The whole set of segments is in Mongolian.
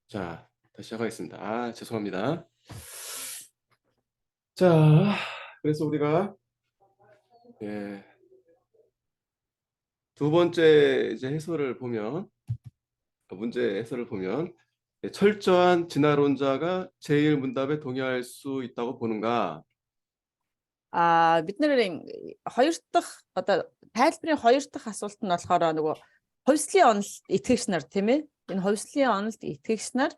자, 다시 시작하겠습니다. 죄송합니다. 자, 그래서 우리가 예, 두 번째 이제 해설을 보면 문제 해설을 보면 철저한 진화론자가 제일 문답에 동의할 수 있다고 보는가? бид нэр хоёр дахь одоо тайлбарын хоёр дахь асуулт нь болохоор нөгөө хувьслын онол итгэгч нар тийм ээ. Энэ хувьслын онолд итгэгч нар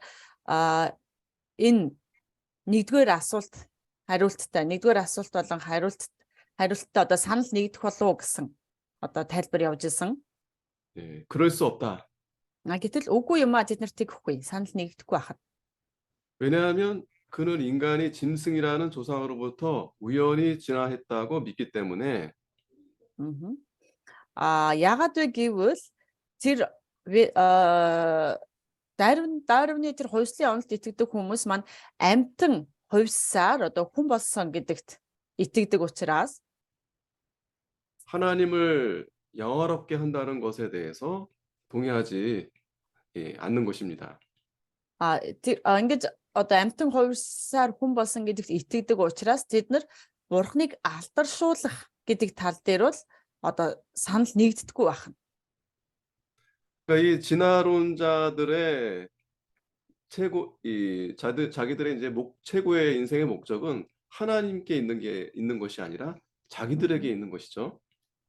энэ нэгдүгээр асуулт хариулттай нэгдүгээр асуулт болон хариулттай одоо санал нэгдэх болов уу гэсэн одоо тайлбар явж исэн. 예, 그럴 수 없다. Гэтэл үгүй юм тэд нар тэгхгүй санал нэгдэхгүй байхад. 왜냐하면 그는 인간이 짐승이라는 조상으로부터 우연히 진화했다고 믿기 때문에 яагаад вэ гэвэл тэр Дарвины тэр хувьслын онолд итгэдэг хүмүүс маань амьтан хувьсаар одоо хүн болсон гэдэгт итгэдэг учраас 하나님을 영화롭게 한다는 것에 대해서 동의하지 않는 것입니다. тэр ингэж одоо амьтан хувьсаар хүн болсон гэдэгт итгэдэг учраас тэд нар Бурхныг алдаршуулах гэдэг тал дээр бол одоо санал нэгддэггүй байна. 그러니까 이 진화론자들의 자기들의 이제 최고의 인생의 목적은 하나님께 있는 것이 아니라 자기들에게 있는 것이죠.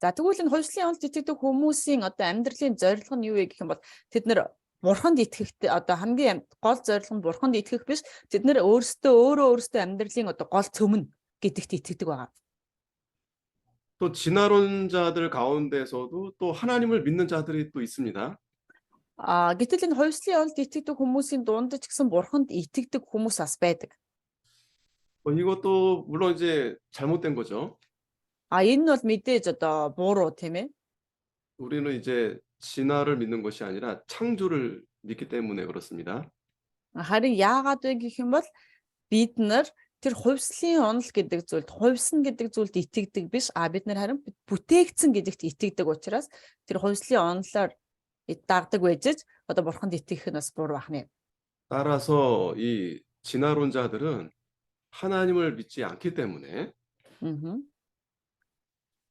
За тэгвэл энэ хувьслын онолд итгэдэг хүмүүсийн одоо амьдралын зорилго нь юу вэ гэх юм бол тэд нар Бурханд итгэхтэй одоо хамгийн гол зорилго нь Бурханд итгэх биш, тэд нар өөрөөсөө амьдралын одоо гол цөм нь гэдэгт итгэдэг байгаа. 또 진화론자들 가운데서도 또 하나님을 믿는 자들이 또 있습니다. гэтэл энэ хувьслын онолд итгэдэг хүмүүсийн дунд ч гэсэн Бурханд итгэдэг хүмүүс бас байдаг. 이것도 물론 이제 잘못된 거죠. Энэ нь бол мэдээж одоо бууруу тийм ээ. 우리는 이제 진화를 믿는 것이 아니라 창조를 믿기 때문에 그렇습니다. харин яагаад вэ гэх юм бол бид нар тэр хувьслын онол гэдэг зүйлд хувьсан гэдэг зүйлд итгэдэг биш, бид нар харин бүтээгдсэн гэдэгт итгэдэг учраас тэр хувьслын онолоор дагдаг байж одоо Бурханд итгэх нь бас буруу байна. 따라서 이 진화론자들은 하나님을 믿지 않기 때문에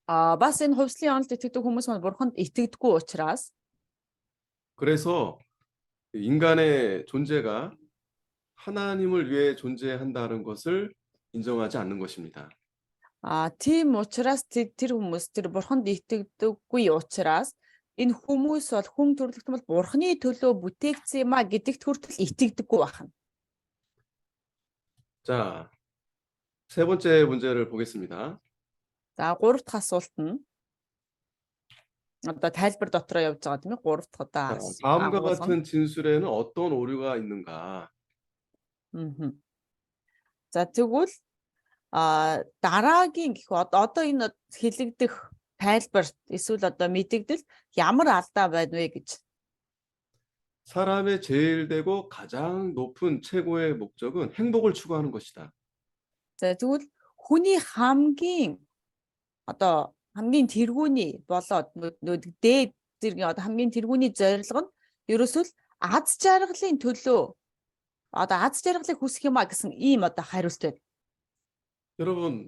бас энэ хувьслын онолд итгэдэг хүмүүс маань Бурханд итгэдэггүй учраас 그래서 인간의 존재가 하나님을 위해 존재한다는 것을 인정하지 않는 것입니다. тийм учраас тэр хүмүүс тэр Бурханд итгэдэггүй учраас энэ хүмүүс бол хүн төрлөخت бол Бурханы төлөө бүтээгдсэн юм гэдэгт хүртэл итгэдэггүй байна. 자, 세 번째 문제를 보겠습니다. За 3 дахь асуулт нь одоо тайлбар дотроо явж байгаа тийм ээ 3 дахь одоо 다음과 같은 진술에는 어떤 오류가 있는가? За тэгвэл дараагийн гэх одоо энэ хэлэгдэх тайлбар эсвэл одоо мэдэгдэл ямар алдаа байна вэ гэж. 사람의 제일 되고 가장 높은 최고의 목적은 행복을 추구하는 것이다. За тэгвэл хүний хамгийн тэргүүний болоод дээд зэргийн одоо хамгийн тэргүүний зорилго нь ерөөсөө аз жаргалын төлөө аз жаргалыг хүсэх юм гэсэн ийм одоо хариулт байна. 여러분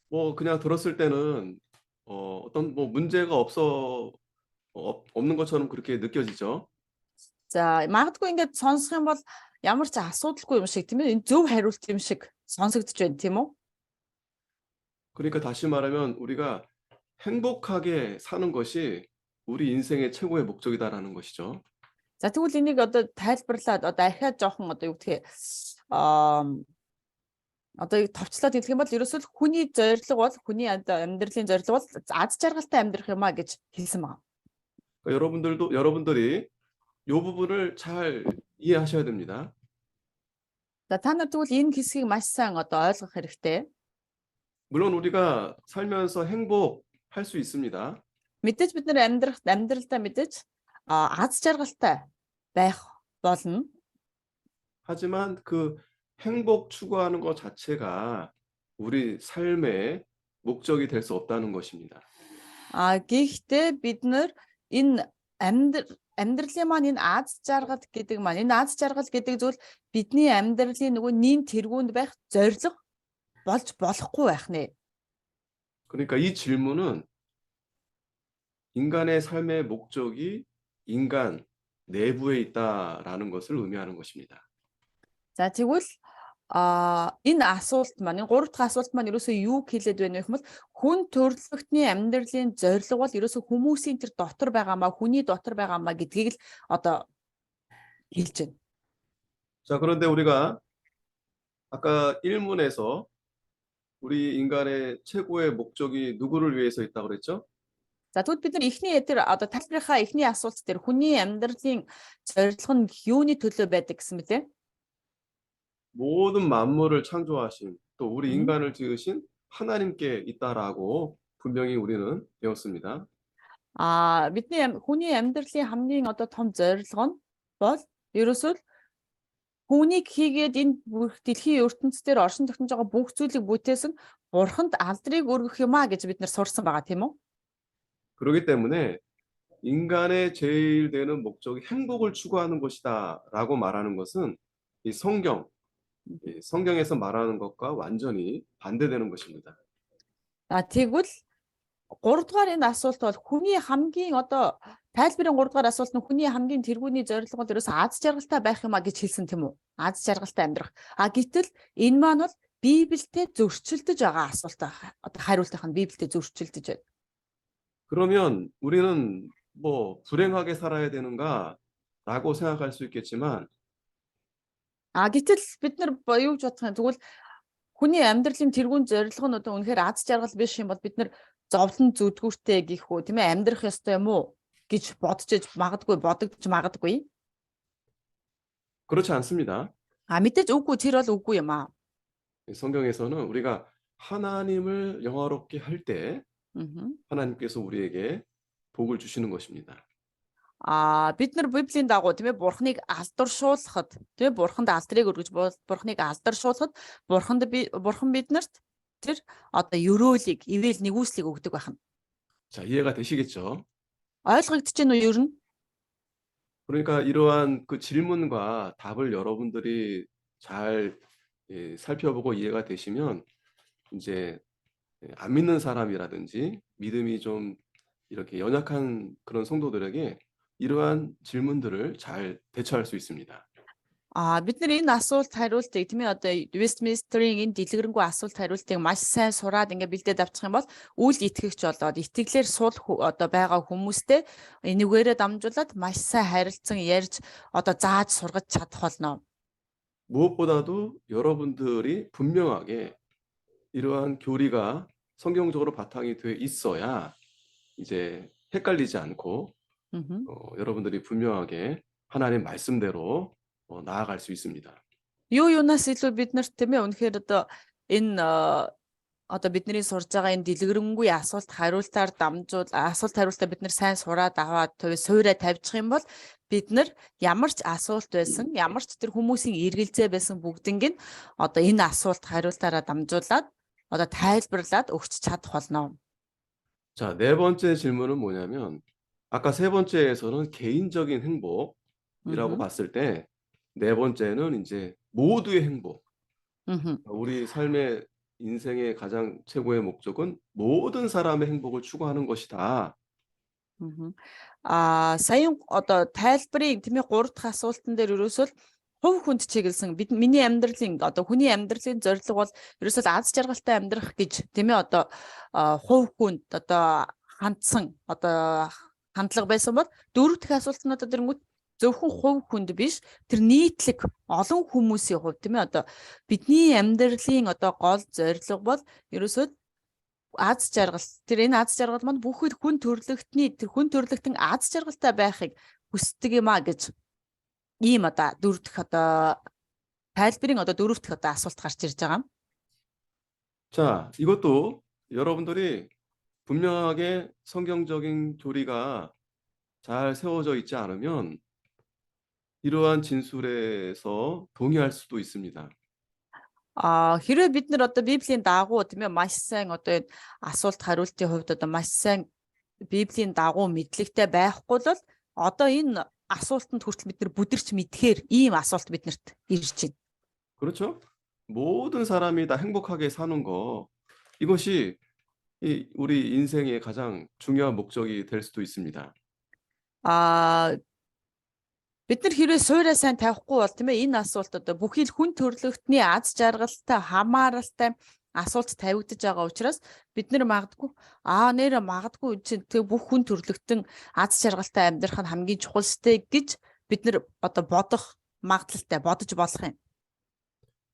그냥 들었을 때는 어떤 문제가 없는 것처럼 그렇게 느껴지죠. За магадгүй ингээд сонсох юм бол ямар ч асуудалгүй юм шиг тийм ээ энэ зөв хариулт юм шиг сонсогдож байна тийм үү? 그러니까 다시 말하면 우리가 행복하게 사는 것이 우리 인생의 최고의 목적이다라는 것이죠. За тэгвэл энийг одоо тайлбарлаад одоо ахиад жоохон одоо юу гэх одоо товчлоод хэлэх юм бол ерөөсөө хүний зорилго бол хүний амьдралын зорилго бол аз жаргалтай амьдрах юм гэж хэлсэн байна. 그러니까 여러분들이 이 부분을 잘 이해하셔야 됩니다. За та нар тэгвэл энэ хэсгийг маш сайн одоо ойлгох хэрэгтэй. 물론 우리가 살면서 행복할 수 있습니다. мэдээж бид нар амьдралдаа мэдээж аз жаргалтай байх болно. 하지만 그 행복 추구하는 것 자체가 우리 삶의 목적이 될 수 없다는 것입니다. Гэхдээ бид нар энэ амьдралын маань энэ Аз жаргал гэдэг маань энэ Аз жаргал гэдэг зүйл бидний амьдралын нөгөө нин тэргуунд байх зорилго болж болохгүй байх нэ. 그러니까 이 질문은 인간의 삶의 목적이 인간 내부에 있다라는 것을 의미하는 것입니다. За тэгвэл энэ асуулт маань энэ 3 дахь асуулт маань ерөөсөө юу хэлээд байна вэ гэвэл хүн төрөлхтний амьдралын зорилго бол ерөөсөө хүмүүсийн тэр дотор байгаамаа хүний дотор байгаамаа гэдгийг л одоо хэлж байна. 자, 그런데 우리가 아까 1문에서 우리 인간의 최고의 목적이 누구를 위해서 있다고 그랬죠? За тэгвэл бид нар эхний эдгээр одоо тайлбарынхаа эхний асуулт дээр хүний амьдралын зорилго нь юуны төлөө байдаг гэсэн мэлээ? 모든 만물을 창조하신 또 우리 음. 인간을 지으신 하나님께 있다라고 분명히 우리는 배웠습니다. Бидний хүний амьдралын хамгийн одоо том зорилго нь бол ерөөсөө хүнийг хийгээд энэ бүх дэлхийн ертөнцийн дээр оршин тогтнож байгаа бүх зүйлийг бүтээсэн Бурханд алдрыг өргөх юмаа гэж бид нар сурсан байгаа тийм үү? 그렇기 때문에 인간의 제일 되는 목적이 행복을 추구하는 것이다라고 말하는 것은 이 성경에서 말하는 것과 완전히 반대되는 것입니다. Тэгвэл 3 дугаар энэ асуулт бол хүний хамгийн одоо тайлбарын 3 дугаар асуулт нь хүний хамгийн тэргүүний зорилго бол ерөөсөө аз жаргалтай байх юмаа гэж хэлсэн тийм үү? Аз жаргалтай амьдрах. Гэтэл энэ маань бол Библиэд зөрчилдөж байгаа асуулт. Одоо хариултынх нь Библиэд зөрчилдөж байна. 그러면 우리는 뭐 불행하게 살아야 되는가라고 생각할 수 있겠지만 Гэтэл бид нар юу гэж бодох юм тэгвэл хүний амьдралын тэргүүн зорилго нь одоо үнэхээр аз жаргал биш юм бол бид нар зовлон зүдгүүртэй гэх үү тийм ээ амьдрах ёстой юм уу гэж бодож бодогдож магадгүй. 그렇지 않습니다. Мэдээж үгүй тэр бол үгүй юм аа. 성경에서는 우리가 하나님을 영화롭게 할 때 하나님께서 우리에게 복을 주시는 것입니다. Бид нар Библийн дагуу тийм ээ Бурхныг алдаршуулахад тийм ээ Бурханд алдрыг өргөж Бурхныг алдаршуулахад Бурхан биднэрт тэр одоо өрөөлийг ивэл нэгүслийг өгдөг байна. 자, 이해가 되시겠죠? Ойлгогдож байна уу ер нь? 그러니까 이러한 그 질문과 답을 여러분들이 잘 살펴보고 이해가 되시면 이제 안 믿는 사람이라든지 믿음이 좀 이렇게 연약한 그런 성도들에게 이러한 질문들을 잘 대처할 수 있습니다. Бид нар энэ асуулт хариултыг тийм ээ одоо Westminster-ийн энэ дэлгэрэнгүй асуулт хариултыг маш сайн сураад ингээ бэлдээд авчих юм бол үл итгэгч болоод итгэлээр суул одоо байгаа хүмүүстэй энэгээрээ дамжуулаад маш сайн харилцан ярьж одоо зааж сургаж чадах болно. 무엇보다도 여러분들이 분명하게 이러한 교리가 성경적으로 바탕이 돼 있어야 이제 헷갈리지 않고 여러분들이 분명하게 하나님 말씀대로 나아갈 수 있습니다. Юунаас илүү бид нарт тийм ээ үнэхээр одоо энэ одоо бидний сурж байгаа энэ дэлгэрэнгүй асуулт хариултаар асуулт хариултаа бид нар сайн сураад аваад суурэ тавьчих юм бол бид нар ямар ч асуулт байсан ямар ч тэр хүмүүсийн эргэлзээ байсан бүгднийг нь одоо энэ асуулт хариултаараа дамжуулаад одоо тайлбарлаад өгч чадах болно. 자, 네 번째 질문은 뭐냐면 아까 세 번째에서는 개인적인 행복이라고 봤을 때 네 번째는 이제 모두의 행복. 우리 삶의 인생의 가장 최고의 목적은 모든 사람의 행복을 추구하는 것이다. Саяхан одоо тайлбарыг тийм ээ 3 дахь асуултан дээр ерөөсөө хувь хүнд чиглэсэн миний амьдралын одоо хүний амьдралын зорилго бол ерөөсөө аз жаргалтай амьдрах гэж тийм ээ одоо хувь хүнд одоо хандсан одоо хандлага байсан бол 4 дахь асуулт нь одоо дэрнгүүт зөвхөн хувь хүнд биш тэр нийтлэг олон хүмүүсийн хувьд тийм ээ одоо бидний амьдралын одоо гол зорилго бол ерөөсөө аз жаргал тэр энэ аз жаргал маань бүхэл хүн төрлөختний аз жаргалтай байхыг хүсдэг юм а гэж ийм одоо 4 дахь одоо тайлбарын одоо 4 дахь одоо асуулт гарч ирж байгаа. 자, 이것도 여러분들이 분명하게 성경적인 교리가 잘 세워져 있지 않으면 이러한 진술에서 동의할 수도 있습니다. Хэрвээ бид нар одоо Библийн дагуу тийм ээ маш сайн одоо энэ асуулт хариултын хувьд одоо маш сайн Библийн дагуу мэдлэгтэй байхгүй бол одоо энэ асуултанд хүртэл бид нар бүдэрч мэдхээр ийм асуулт биднэрт ирж байна. 그렇죠? 모든 사람이 다 행복하게 사는 거 이것이 우리 인생의 가장 중요한 목적이 될 수도 있습니다. Аа бид нар хэрвээ суурьаа сайн тавихгүй бол тийм ээ энэ асуулт одоо бүхий л хүн төрөлхтний аз жаргалтай хамааралтай асуулт тавигдаж байгаа учраас бид нар магадгүй нэр магадгүй чинь тэг бүх хүн төрөлхтөн аз жаргалтай амьдрах нь хамгийн чухал сте гэж бид нар одоо бодох магадлалтай бодож болох юм.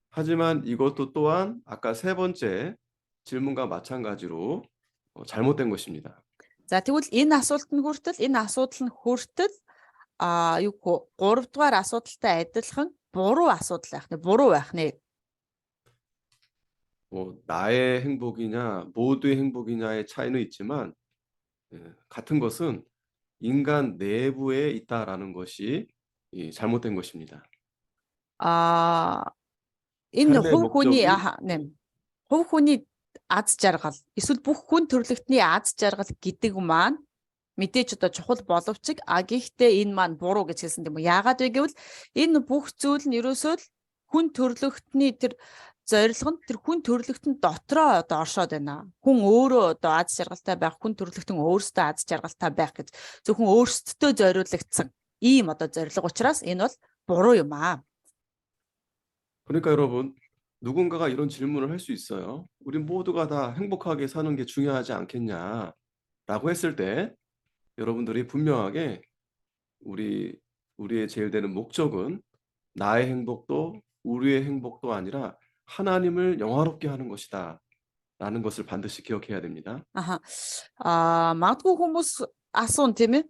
하지만 이것도 또한 아까 세 번째 질문과 마찬가지로 잘못된 것입니다. За тэгвэл энэ асуудал нь хүртэл юу гоо 3 дугаар асуудалтай адилхан буруу асуудал байх нэ буруу байх нэ. 나의 행복이냐 모두의 행복이냐의 차이는 있지만 같은 것은 인간 내부에 있다라는 것이 잘못된 것입니다. Энэ 삶의 хувь хүний 목적이 хувь хүний аз жаргал эсвэл бүх хүн төрөлхтний аз жаргал гэдэг маань мэдээж одоо чухал боловч гэхдээ энэ маань буруу гэж хэлсэн юм уу? Яагаад вэ гэвэл энэ бүх зүйл нь ерөөсөө л хүн төрөлхтний тэр зорилго нь тэр хүн төрөлхтөн дотроо одоо оршоод байна. Хүн өөрөө одоо аз жаргалтай байх, хүн төрөлхтөн өөрсдөө аз жаргалтай байх гэж зөвхөн өөрсдөө зориулагдсан ийм одоо зорилго учраас энэ бол буруу юм аа. 그러니까 여러분 누군가가 이런 질문을 할 수 있어요. 우리 모두가 다 행복하게 사는 게 중요하지 않겠냐라고 했을 때 여러분들이 분명하게 우리의 제일 되는 목적은 나의 행복도 우리의 행복도 아니라 하나님을 영화롭게 하는 것이다라는 것을 반드시 기억해야 됩니다. Магадгүй хүмүүс асуун тийм ээ.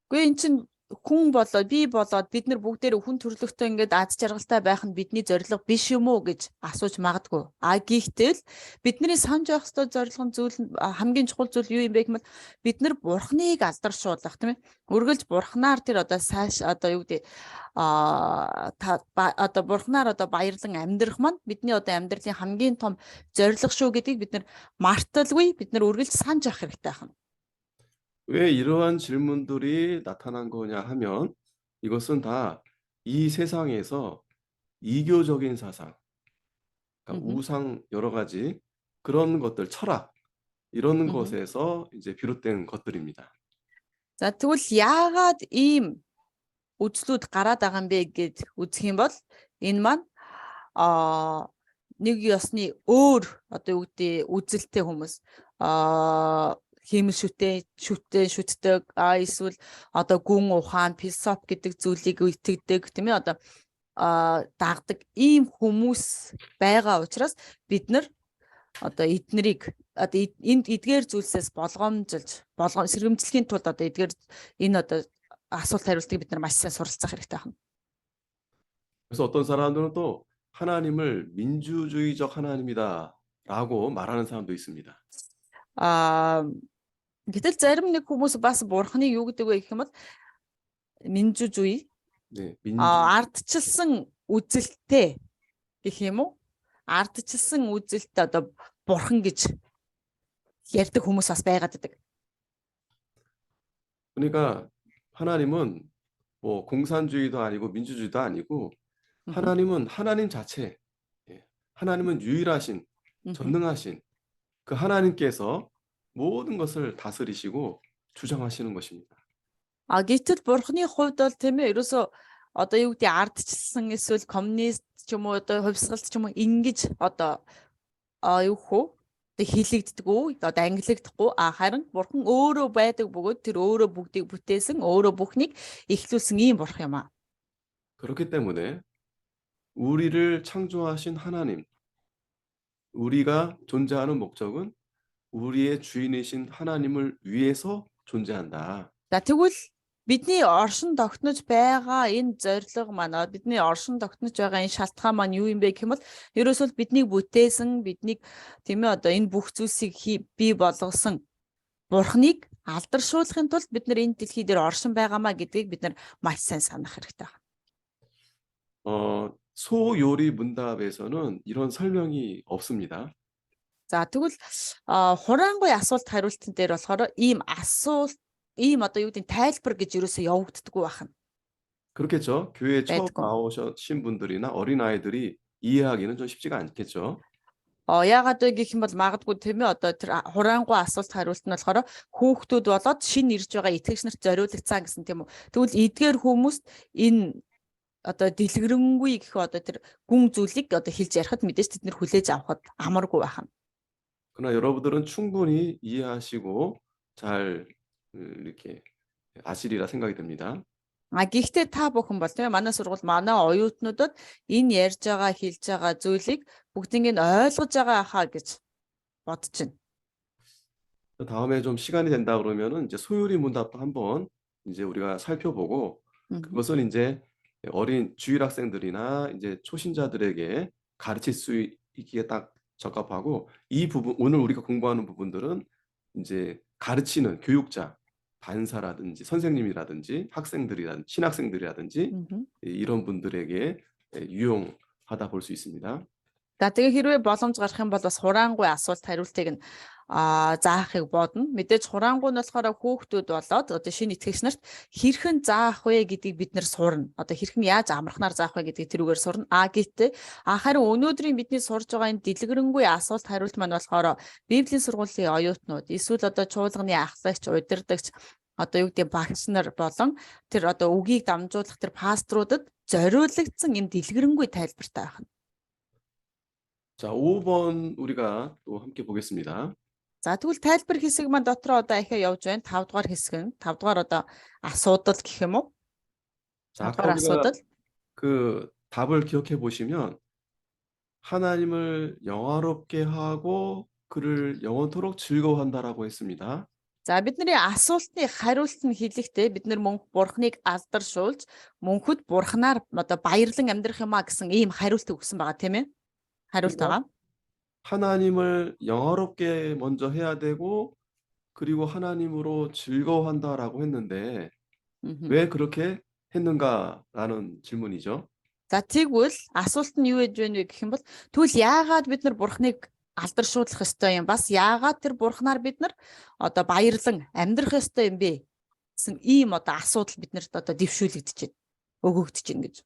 Гэхдээ эн чинь хүн болоод би болоод бид нар бүгдээр хүн төрлөختөө ингээд аз жаргалтай байх нь бидний зорилго биш юм уу гэж асууж магадгүй. Гэхдээ л бидний санаж явах ёстой зорилго нь зүйл хамгийн чухал зүйл юу юм бэ гэвэл бид нар бурхныг алдаршуулах тийм ээ. Үргэлж бурхнаар тэр одоо одоо юу гэдэг одоо бурхнаар одоо баярлан амьдрах маань бидний одоо амьдралын хамгийн том зорилго шүү гэдгийг бид нар марталгүй бид нар үргэлж санаж явах хэрэгтэй байна. 왜 이러한 질문들이 나타난 거냐 하면 이것은 다 이 세상에서 이교적인 사상, 그러니까 우상 여러 가지 그런 것들, 철학 이런 것에서 이제 비롯된 것들입니다. За тэгвэл яагаад ийм үзлүүд гараад байгаа юм бэ гэж үзэх юм бол энэ маань нэг ёсны өөр одоо юу гэдэг үзэлтэй хүмүүс хиймэл шүтдэг эсвэл одоо гүн ухаан философи гэдэг зүйлийг итгэдэг тийм ээ одоо дагдаг ийм хүмүүс байгаа учраас бид нар одоо эднэрийг одоо энд эдгээр зүйлсээс сэргэмжлэхийн тулд одоо эдгээр энэ одоо асуулт хариултыг бид нар маш сайн суралцах хэрэгтэй байна. 그래서 어떤 사람들은 또 하나님을 민주주의적 하나님이다라고 말하는 사람도 있습니다. Гэтэл зарим нэг хүмүүс бас бурхны юу гэдэг вэ гэх юм бол 민주주의 ардчилсан үзэлтэй гэх юм уу? Ардчилсан үзэлтэй одоо бурхан гэж ярьдаг хүмүүс бас байгаад байдаг. 그러니까 하나님은 뭐 공산주의도 아니고 민주주의도 아니고 하나님은 하나님 자체, 하나님은 유일하신, 전능하신 그 하나님께서 모든 것을 다스리시고 주장하시는 것입니다. Гэтэл бурхны хувьд бол тийм ээ ерөөсөө одоо юу гэдэг ардчилсан эсвэл коммунист ч юм уу одоо хувьсгалт ч юм уу ингэж одоо юу хөө хилэгддэг үү одоо ангилагдахгүй харин бурхан өөрөө байдаг бөгөөд тэр өөрөө бүгдийг бүтээсэн өөрөө бүхнийг эхлүүлсэн ийм бурхан юм аа. 그렇기 때문에 우리를 창조하신 하나님, 우리가 존재하는 목적은 우리의 주인이신 하나님을 위해서 존재한다. За тэгвэл бидний оршин тогтнож байгаа энэ зорилго маань бидний оршин тогтнож байгаа энэ шалтгаан маань юу юм бэ гэх юм бол ерөөсөө биднийг бүтээсэн биднийг тийм ээ одоо энэ бүх зүйлсийг бий болгосон бурхныг алдаршуулахын тулд бид нар энэ дэлхий дээр оршин байгаамаа гэдгийг бид нар маш сайн санах хэрэгтэй байна. 소요리 문답에서는 이런 설명이 없습니다. За тэгвэл хураангуй асуулт хариултан дээр болохоор ийм асуулт ийм одоо юу гэдэг тайлбар гэж ерөөсөө явагддаггүй байна. 그렇겠죠. 교회에 처음 байдгүй. 나오신 분들이나 어린아이들이 이해하기는 좀 쉽지가 않겠죠. Яагаад вэ гэх юм бол магадгүй тийм ээ одоо тэр хураангуй асуулт хариулт нь болохоор хүүхдүүд болоод шинэ ирж байгаа итгэгч нарт зориулагдсан гэсэн тийм үү. Тэгвэл эдгээр хүмүүст энэ одоо дэлгэрэнгүй гэх одоо тэр гүн зүйлийг одоо хэлж ярихад мэдээж тэд нэр хүлээж авахд амаргүй байна. 그러나 여러분들은 충분히 이해하시고 잘 이렇게 아시리라 생각이 듭니다. Гэхдээ та бүхэн бол тийм ээ манай сургууль манай оюутнуудад энэ ярьж байгаа хэлж байгаа зүйлийг бүгднийг нь ойлгож байгаа хаа гэж бодож байна. 다음에 좀 시간이 된다 그러면은 이제 소율이 문답도 한번 이제 우리가 살펴보고 그것은 이제 어린 주일 학생들이나 이제 초신자들에게 가르칠 수 있기에 딱 적합하고 이 부분 오늘 우리가 공부하는 부분들은 이제 가르치는 교육자, 반사라든지 선생님이라든지 학생들이라든지 신학생들이라든지 이런 분들에게 유용하다 볼 수 있습니다. За тэгээ хэрвээ боломж гарах юм бол бас хураангуй асуулт хариултыг нь заахыг бодно. Мэдээж хураангуй нь болохоор хүүхдүүд болоод одоо шинэ итгэгч нарт хэрхэн заах вэ гэдгийг бид нэр сурна. Одоо хэрхэн яаж амархнаар заах вэ гэдгийг тэрүүгээр сурна. Гэхдээ харин өнөөдрийн бидний сурж байгаа энэ дэлгэрэнгүй асуулт хариулт маань болохоор Библийн сургуулийн оюутнууд эсвэл одоо чуулганы ахлагч, удирдагч одоо юу гэдэг багш нар болон тэр одоо үгийг дамжуулах тэр пасторудад зориулагдсан энэ дэлгэрэнгүй тайлбартай байна. 자, 5번 우리가 또 함께 보겠습니다. За тэгвэл тайлбар хэсэг маань дотроо одоо ахиа явж байна. 5 дугаар хэсэг нь 5 дугаар одоо асуудал гэх юм уу? 자, 5 아까 дугаар 우리가 асуудал. 그 답을 기억해 보시면 하나님을 영화롭게 하고 그를 영원토록 즐거워한다라고 했습니다. За бидний асуултны хариулт нь хэлэхдээ бид нар мөн бурхныг алдаршуулж мөнхөд бурхнаар одоо баярлан амьдрах юмаа гэсэн ийм хариулт өгсөн байгаа тийм ээ? 하루를 다가 하나님을 영화롭게 먼저 해야 되고 그리고 하나님으로 즐거워한다라고 했는데 왜 그렇게 했는가라는 질문이죠. За тэгвэл асуулт нь юу гэж байна вэ гэх юм бол тэгвэл яагаад бид нар бурхныг алдаршуулах ёстой юм? Бас яагаад тэр бурхнаар бид нар одоо баярлан амьдрах ёстой юм бэ? гэсэн ийм одоо асуудал биднэрт одоо дэвшүүлэгдэж байна. Өгөгдөж байна гэж.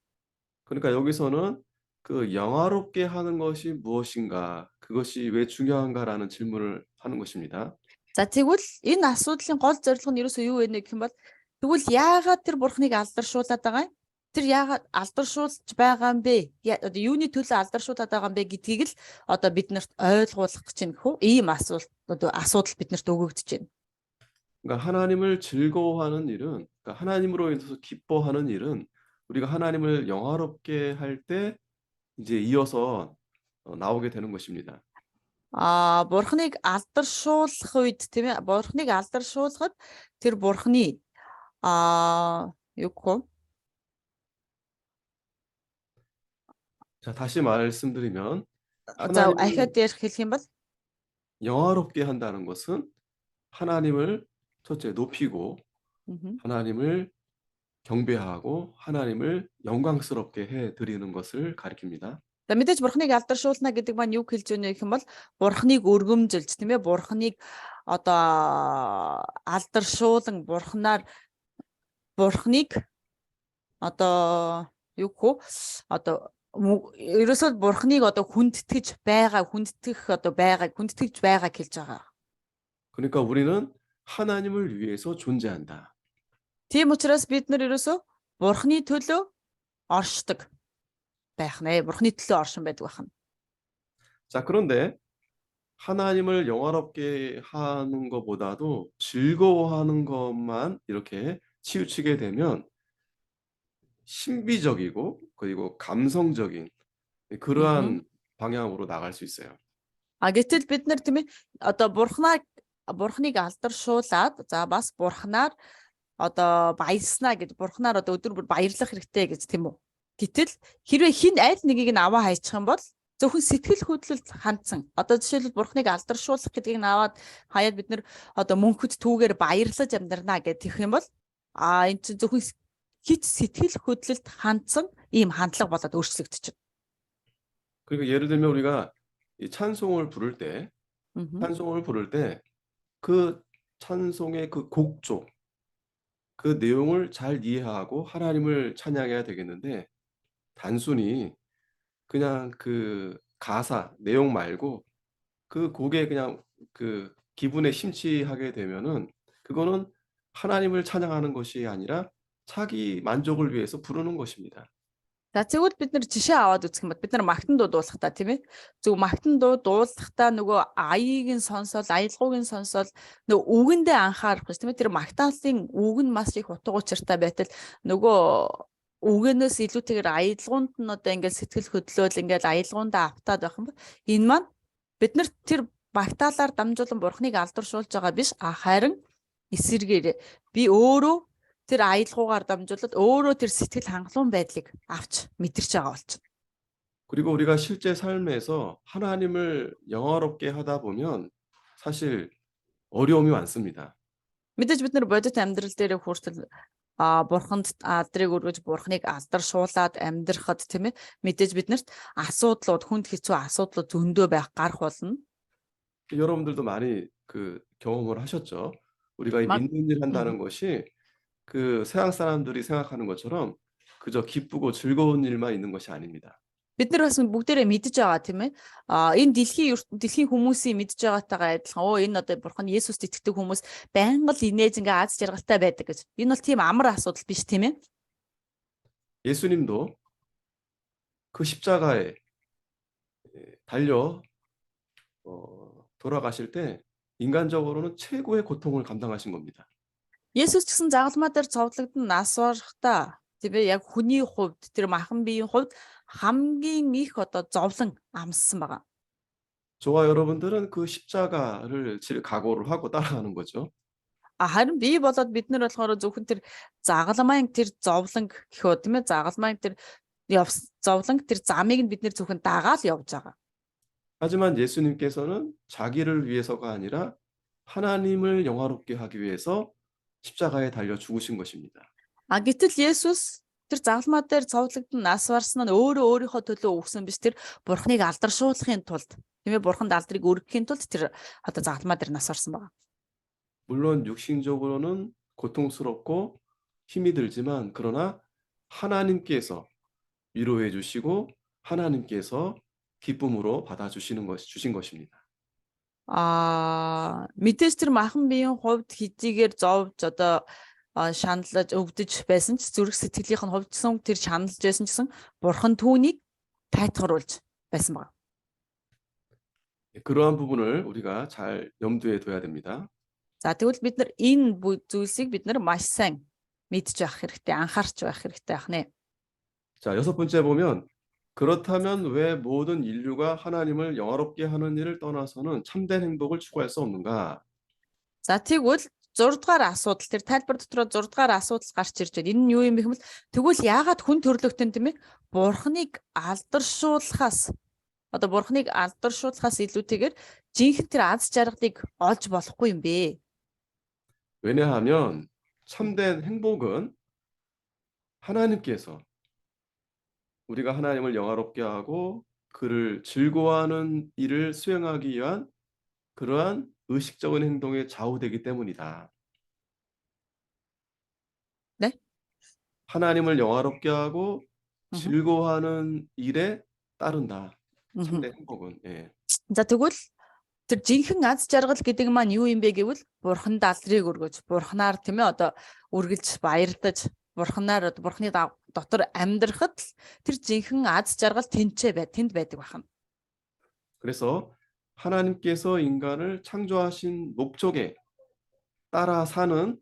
그러니까 여기서는 그 영화롭게 하는 것이 무엇인가, 그것이 왜 중요한가라는 질문을 하는 것입니다. За тэгвэл энэ асуудлын гол зорилго нь ерөөсөө юу вэ гэх юм бол тэгвэл яагаад тэр бурхныг алдаршуулад байгаа юм? Тэр яагаад алдаршуулж байгаа юм бэ? Одоо юуны төлөө алдаршуулад байгаа юм бэ гэдгийг л одоо биднэрт ойлгуулах гэж байна гэхүү. Ийм асуудал биднэрт өгөгдөж байна. 그러니까 하나님을 즐거워하는 일은, 그러니까 하나님으로 인해서 기뻐하는 일은 우리가 하나님을 영화롭게 할 때 이제 이어서 나오게 되는 것입니다. Бурхныг алдаршуулах үед тийм ээ бурхныг алдаршуулахад тэр бурхны юу гэх вэ? 자, 다시 말씀드리면 За ахиад ярих хэлэх юм бол 영화롭게 한다는 것은 하나님을 첫째 높이고 하나님을 경배하고 하나님을 영광스럽게 해 드리는 것을 가리킵니다. За мэдээж бурхныг алдаршуулна гэдэг маань юу хэлж байна гэх юм бол бурхныг өргөмжилж тийм ээ бурхныг одоо алдаршуулан бурхныг одоо юу гэх вэ? Одоо ерөөсөө бурхныг одоо хүндэтгэж байгааг хүндэтгэж байгааг хэлж байгаа. 그러니까 우리는 하나님을 위해서 존재한다. Тийм учраас бид нар ерөөсөө бурхны төлөө оршдог байх нэ. бурхны төлөө оршин байдаг байна. 자, 그런데 하나님을 영화롭게 하는 것보다도 즐거워하는 것만 이렇게 치우치게 되면 신비적이고 그리고 감성적인 그러한 방향으로 나갈 수 있어요. Гэтэл бид нар тийм ээ одоо бурхныг алдаршуулад за бас бурхнаар одоо баярлснаа гэж бурхнаар одоо өдөр бүр баярлах хэрэгтэй гэж тийм үү. Гэтэл хэрвээ хин аль нэгийг нь аваа хайчих юм бол зөвхөн сэтгэл хөдлөлд хандсан. Одоо жишээлбэл бурхныг алдаршуулах гэдгийг нь аваад хаяад бид нар одоо мөнхөд түүгээр баярлаж амьдрнаа гэх тех юм бол энэ чинь зөвхөн хит сэтгэл хөдлөлд хандсан ийм хандлага болоод өөрчлөгдөж байна. 그러니까 예를 들면 우리가 이 찬송을 부를 때 그 찬송의 그 곡조, 그 내용을 잘 이해하고 하나님을 찬양해야 되겠는데 단순히 그냥 그 가사, 내용 말고 그 곡에 그냥 그 기분에 심취하게 되면은 그거는 하나님을 찬양하는 것이 아니라 자기 만족을 위해서 부르는 것입니다. За тэгвэл бид нар жишээ аваад үзэх юм бол бид нар магтан дуу дуулахдаа тийм ээ. Зөв магтан дуу дуулахдаа нөгөө аяыг нь сонсоод, аялгауг нь сонсоод нөгөө үгэндээ анхаарах гэж тийм ээ. Тэр магтаалын үг нь маш их утга учиртай байтал нөгөө үгэнээс илүүтэйгээр аялгаунд нь одоо ингээд сэтгэл хөдлөөл ингээд аялгаундаа автаад байх юм бол энэ маань биднэрт тэр магтаалаар дамжуулан бурхныг алдаршуулж байгаа биш, харин эсэргээр би өөрөө тэр аялгаугаар дамжуулаад өөрөө тэр сэтгэл хангалуун байдлыг авч мэдэрч байгаа болчихно. 그리고 우리가 실제 삶에서 하나님을 영화롭게 하다 보면 사실 어려움이 많습니다. Мэдээж бид нар бодит амьдрал дээр хүртэл бурханд алдрыг өргөж бурхныг алдаршуулад амьдрахад тийм ээ мэдээж биднэрт асуудлууд хүнд хэцүү асуудлууд зөндөө байх гарах болно. 여러분들도 많이 그 경험을 하셨죠. 우리가 이 막- 믿는 일 한다는 것이 그 서양 사람들이 생각하는 것처럼 그저 기쁘고 즐거운 일만 있는 것이 아닙니다. Бид нар бас бүгдээрээ мэдж байгаа тийм ээ. Энэ дэлхийн хүмүүсийн мэдж байгаагатайгаа адилхан. Энэ одоо бурхан Есүст итгэдэг хүмүүс байнга л инээж ингээ аз жаргалтай байдаг гэж. Энэ бол тийм амар асуудал биш тийм ээ. 예수님도 그 십자가에 달려 돌아가실 때 인간적으로는 최고의 고통을 감당하신 겁니다. Есүс ч гэсэн загалмаа дээр цовдлогдсон нас барахдаа тийм ээ яг хүний хувьд тэр махан биеийн хувьд хамгийн их одоо зовлон амссан байгаа. 저와 여러분들은 그 십자가를 질 각오를 하고 따라가는 거죠. Харин бие болоод бид нар болохоор зөвхөн тэр загалмайн тэр зовлон гэхөө тийм ээ загалмайн тэр зовлон тэр замыг нь бид нар зөвхөн дагаал явж байгаа. 하지만 예수님께서는 자기를 위해서가 아니라 하나님을 영화롭게 하기 위해서 십자가에 달려 죽으신 것입니다. Гэтэл Есүс тэр загалмаа дээр цовдлогдсон нас барсан нь өөрийнхөө төлөө өгсөн биш тэр бурхныг алдаршуулахын тулд тийм ээ бурханд алдрыг өргөхийн тулд тэр одоо загалмаа дээр нас барсан байгаа. 물론 육신적으로는 고통스럽고 힘이 들지만 그러나 하나님께서 위로해 주시고 하나님께서 기쁨으로 받아 주신 것입니다. Мэдээж тэр махан биеийн хувьд хэдийгээр зовж одоо шаналж өвдөж байсан ч зүрх сэтгэлийнх нь хувьдсан тэр шаналж байсан гэсэн бурхан түүнийг тайтгаруулж байсан байна. 그러한 부분을 우리가 잘 염두에 둬야 됩니다. За тэгвэл бид нар энэ зүйлсийг бид нар маш сайн мэдж байх хэрэгтэй, анхаарч байх хэрэгтэй ахнэ. 자, 6번째 보면 그렇다면 왜 모든 인류가 하나님을 영화롭게 하는 일을 떠나서는 참된 행복을 추구할 수 없는가? За тэгвэл 6 дугаар асуудал тэр тайлбар дотроо 6 дугаар асуудал гарч ирж байна. Энэ нь юу юм бэ гэвэл тэгвэл яагаад хүн төрлөختөн тийм ээ бурхныг алдаршуулахаас илүүтэйгээр жинхэнэ тэр аз жаргалыг олж болохгүй юм бэ? 왜냐하면 참된 행복은 하나님께서 우리가 하나님을 영화롭게 하고 그를 즐거워하는 일을 수행하기 위한 그러한 의식적인 행동에 좌우되기 때문이다. 네? 하나님을 영화롭게 하고 즐거워하는 일에 따른다. 참된 행복은. 예. За тэгвэл тэр жинхэнэ аз жаргал гэдэг маань юу юм бэ гэвэл бурханд алдрыг өргөж, бурханаар тийм ээ одоо үргэлж баярлаж, бурханаар бурханы дотор амьдрахад тэр жинхэнэ аз жаргал тэнд байдаг байна. 그래서 하나님께서 인간을 창조하신 목적에 따라 사는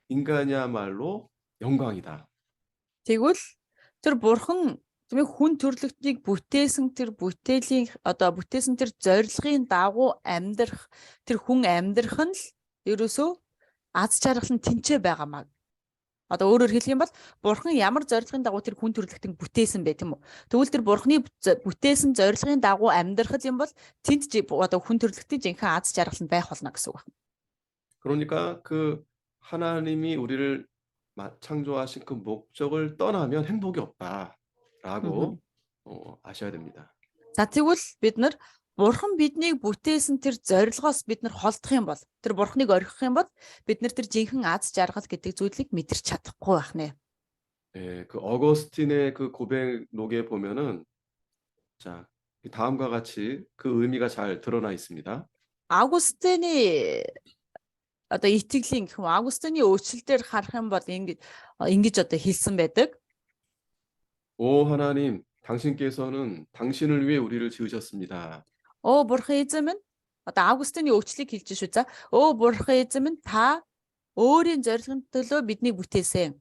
인간이야말로 영광이다. Тэгвэл тэр бурхан тийм ээ хүн төрлөختнийг бүтээсэн тэр бүтээлийн одоо бүтээсэн тэр зорилгын дагуу амьдрах тэр хүн амьдрах нь л ерөөсөө аз жаргал нь тэнцээ байгаамаа. Одоо өөрөөр хэлэх юм бол бурхан ямар зорилгын дагуу тэр хүн төрлөختийг бүтээсэн бэ тийм үү? Тэгвэл тэр бурханы бүтээсэн зорилгын дагуу амьдрах юм бол тэнд одоо хүн төрлөختийн жинхэнэ аз жаргал нь байх болно гэсэн үг байна. 그러니까 그 하나님이 우리를 창조하신 그 목적을 떠나면 행복이 없다라고 아셔야 됩니다. За тэгвэл бид нар Бурхан биднийг бүтээсэн тэр зорилгоос бид нар холдох юм бол, тэр бурханыг орхих юм бол бид нар тэр жинхэнэ аз жаргал гэдэг зүйлийг мэдэрч чадахгүй байх нэ. 예, 그 어거스틴의 그 고백록에 보면은 자, 이 다음과 같이 그 의미가 잘 드러나 있습니다. Августины одоо итгэлийн гэх юм Августины өөрчлөлтөөр харах юм бол ингэж одоо хэлсэн байдаг. 오 하나님, 당신께서는 당신을 위해 우리를 지으셨습니다. Оо бурхан эзэн минь одоо Августины өөрчлөлийг хэлж шүү. За. Оо бурхан эзэн минь та өөрийн зорилгын төлөө биднийг бүтээсэн.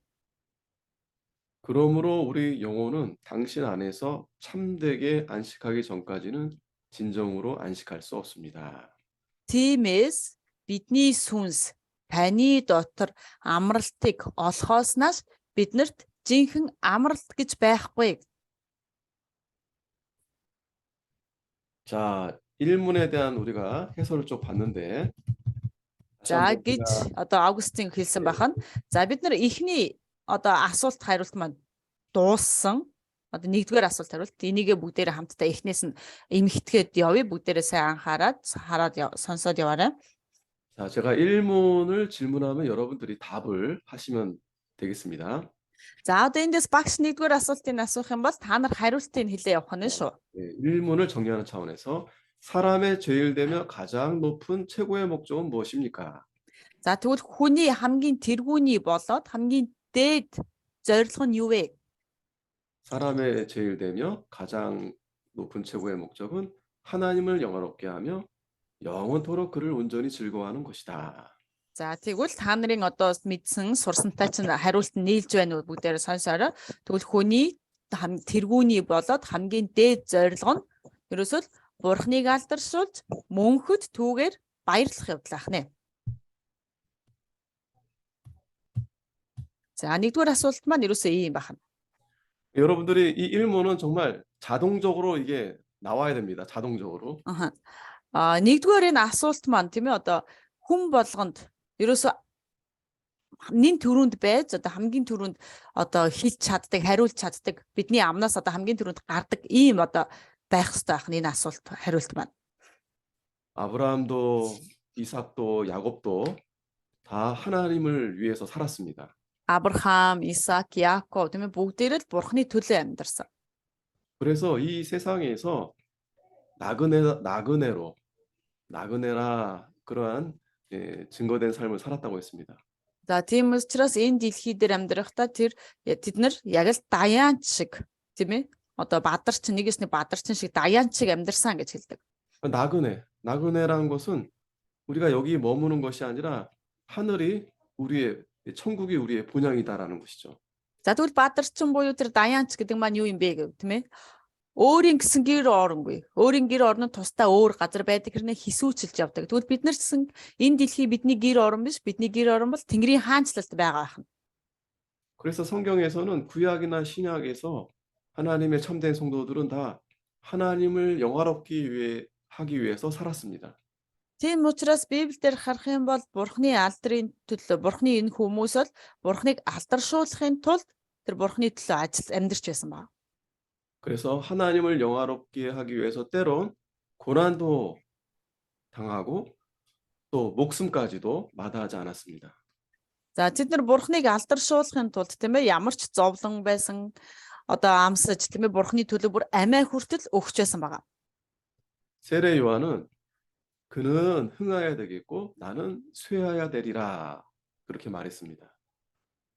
그러므로 우리 영혼은 당신 안에서 참되게 안식하기 전까지는 진정으로 안식할 수 없습니다. Тиймээс бидний сүнс таны дотор амралтыг олохоосноос биднэрт жинхэнэ амралт гэж байхгүй. 자, 1문에 대한 우리가 해설을 좀 봤는데 다시 За 한번 гэж 우리가 одоо Августин хэлсэн бахан. За бид нар эхний одоо асуулт хариулт маань дууссан. Одоо нэгдүгээр асуулт хариулт энийгээ бүгдээрээ хамтдаа эхнээс нь эмхэтгээд явъя. Бүгдээрээ сайн хараад сонсоод яваарай. 자, 제가 1문을 질문하면 여러분들이 답을 하시면 되겠습니다. За одоо эндээс багш нэгдүгээр асуултыг асуух юм бол та нар хариултыг хэлээ явах нь шүү. 네, 1문을 정리하는 차원에서 사람의 죄일되며 가장 높은 최고의 목적은 무엇입니까? За тэгвэл хүний хамгийн тэргүүний болоод хамгийн дээд зорилго нь юу вэ? 사람의 죄일되며 가장 높은 최고의 목적은 하나님을 영화롭게 하며 영원토록 그를 온전히 즐거워하는 것이다. За тэгвэл та нарын одоо мэдсэн сурсантай чинь хариулт нь нийлж байна уу бүгдээрээ сонсоорой. Тэгвэл хүний тэргүүний болоод хамгийн дээд зорилго нь ерөөсөө бурхныг алдаршуулж мөнхөд түүгээр баярлах явдал ах нэ. За нэгдүгээр асуулт маань ерөөсөө ийм байна. 여러분들이 이 1문은 정말 자동적으로 이게 나와야 됩니다. 자동적으로. Нэгдүгээр энэ асуулт маань тийм ээ одоо хүн болгонд ерөөсөө нин төрөнд байж одоо хамгийн түрүүнд одоо хэлж чаддаг, хариулж чаддаг бидний амнаас одоо хамгийн түрүүнд гардаг ийм одоо байх хэрэгтэй ах энэ асуулт хариулт маань. 아브라함도 이삭도 야곱도 다 하나님을 위해서 살았습니다. Авраам, Исаак, Яаков тийм ээ бүгдээрээ л бурхны төлөө амьдарсан. 그래서 이 세상에서 나그네라 그러한 증거된 삶을 살았다고 했습니다. За тийм учраас энэ дэлхий дээр амьдрахдаа тэд нар яг л даяан шиг тийм ээ одоо бадарч нэгээс нэг бадарчин шиг даяан шиг амьдарсан гэж хэлдэг. 나그네라는 것은 우리가 여기 머무는 것이 아니라 하늘이 천국이 우리의 본향이다라는 것이죠. За тэгвэл бадарчин буюу тэр даяанч гэдэг маань юу юм бэ гэв тийм ээ? Өөрийн гэсэн гэр оронгүй. Өөрийн гэр орон нь тусдаа өөр газар байдаг хэрнээ хисүүчилж явдаг. Тэгвэл бид нар гэсэн энэ дэлхий бидний гэр орон биш. Бидний гэр орон бол Тэнгэрийн хаанчлалд байгаа юм. 그래서 성경에서는 구약이나 신약에서 하나님의 참된 성도들은 다 하나님을 하기 위해서 살았습니다. Тийм учраас Библиэр харах юм бол Бурхны алдрын төлөө Бурхны энэ хүмүүс бол Бурхныг алдаршуулахын тулд тэр Бурхны төлөө амьдарч байсан байна. 그래서 하나님을 영화롭게 하기 위해서 때론 고난도 당하고 또 목숨까지도 마다하지 않았습니다. За тэд нар Бурхныг алдаршуулахын тулд тийм ээ ямар ч зовлон байсан одоо амсаж тийм ээ Бурхны төлөө бүр амиа хүртэл өгч байсан байгаа. 세례 요한은 그는 흥하여야 되겠고 나는 쇠하여야 되리라 그렇게 말했습니다.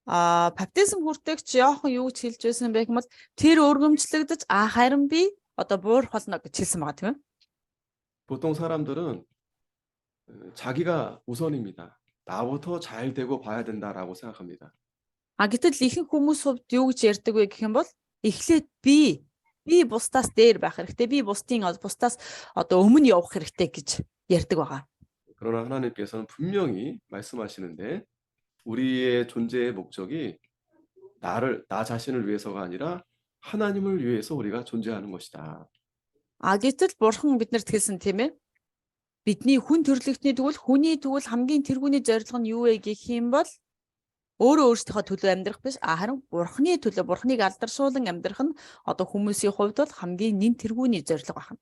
Баптизм хүртэгч Иохан юу гэж хэлж байсан бэ гэвэл тэр өргөмжлөгдөж харин би одоо буурах болно гэж хэлсэн байгаа тийм ээ. 보통 사람들은 자기가 우선입니다. 나부터 잘 되고 봐야 된다라고 생각합니다. Гэтэл ихэнх хүмүүс хувьд юу гэж ярьдаг вэ гэх юм бол эхлээд би бусдаас дээр байх хэрэгтэй. Би бусдаас одоо өмнө явах хэрэгтэй гэж ярьдаг байгаа. 그러나 하나님께서는 분명히 말씀하시는데 우리의 존재의 목적이 나 자신을 위해서가 아니라 하나님을 위해서 우리가 존재하는 것이다. Гэтэл бурхан биднэрт хэлсэн тийм ээ. Бидний хүн төрлөختний тэгвэл хүний тэгвэл хамгийн тэргүүний зорилго нь юу вэ гэх юм бол өөрийнхөө төлөө амьдрах биш харин бурхны төлөө бурхныг алдаршуулан амьдрах нь одоо хүмүүсийн хувьд бол хамгийн нэн тэргүүний зорилго байна.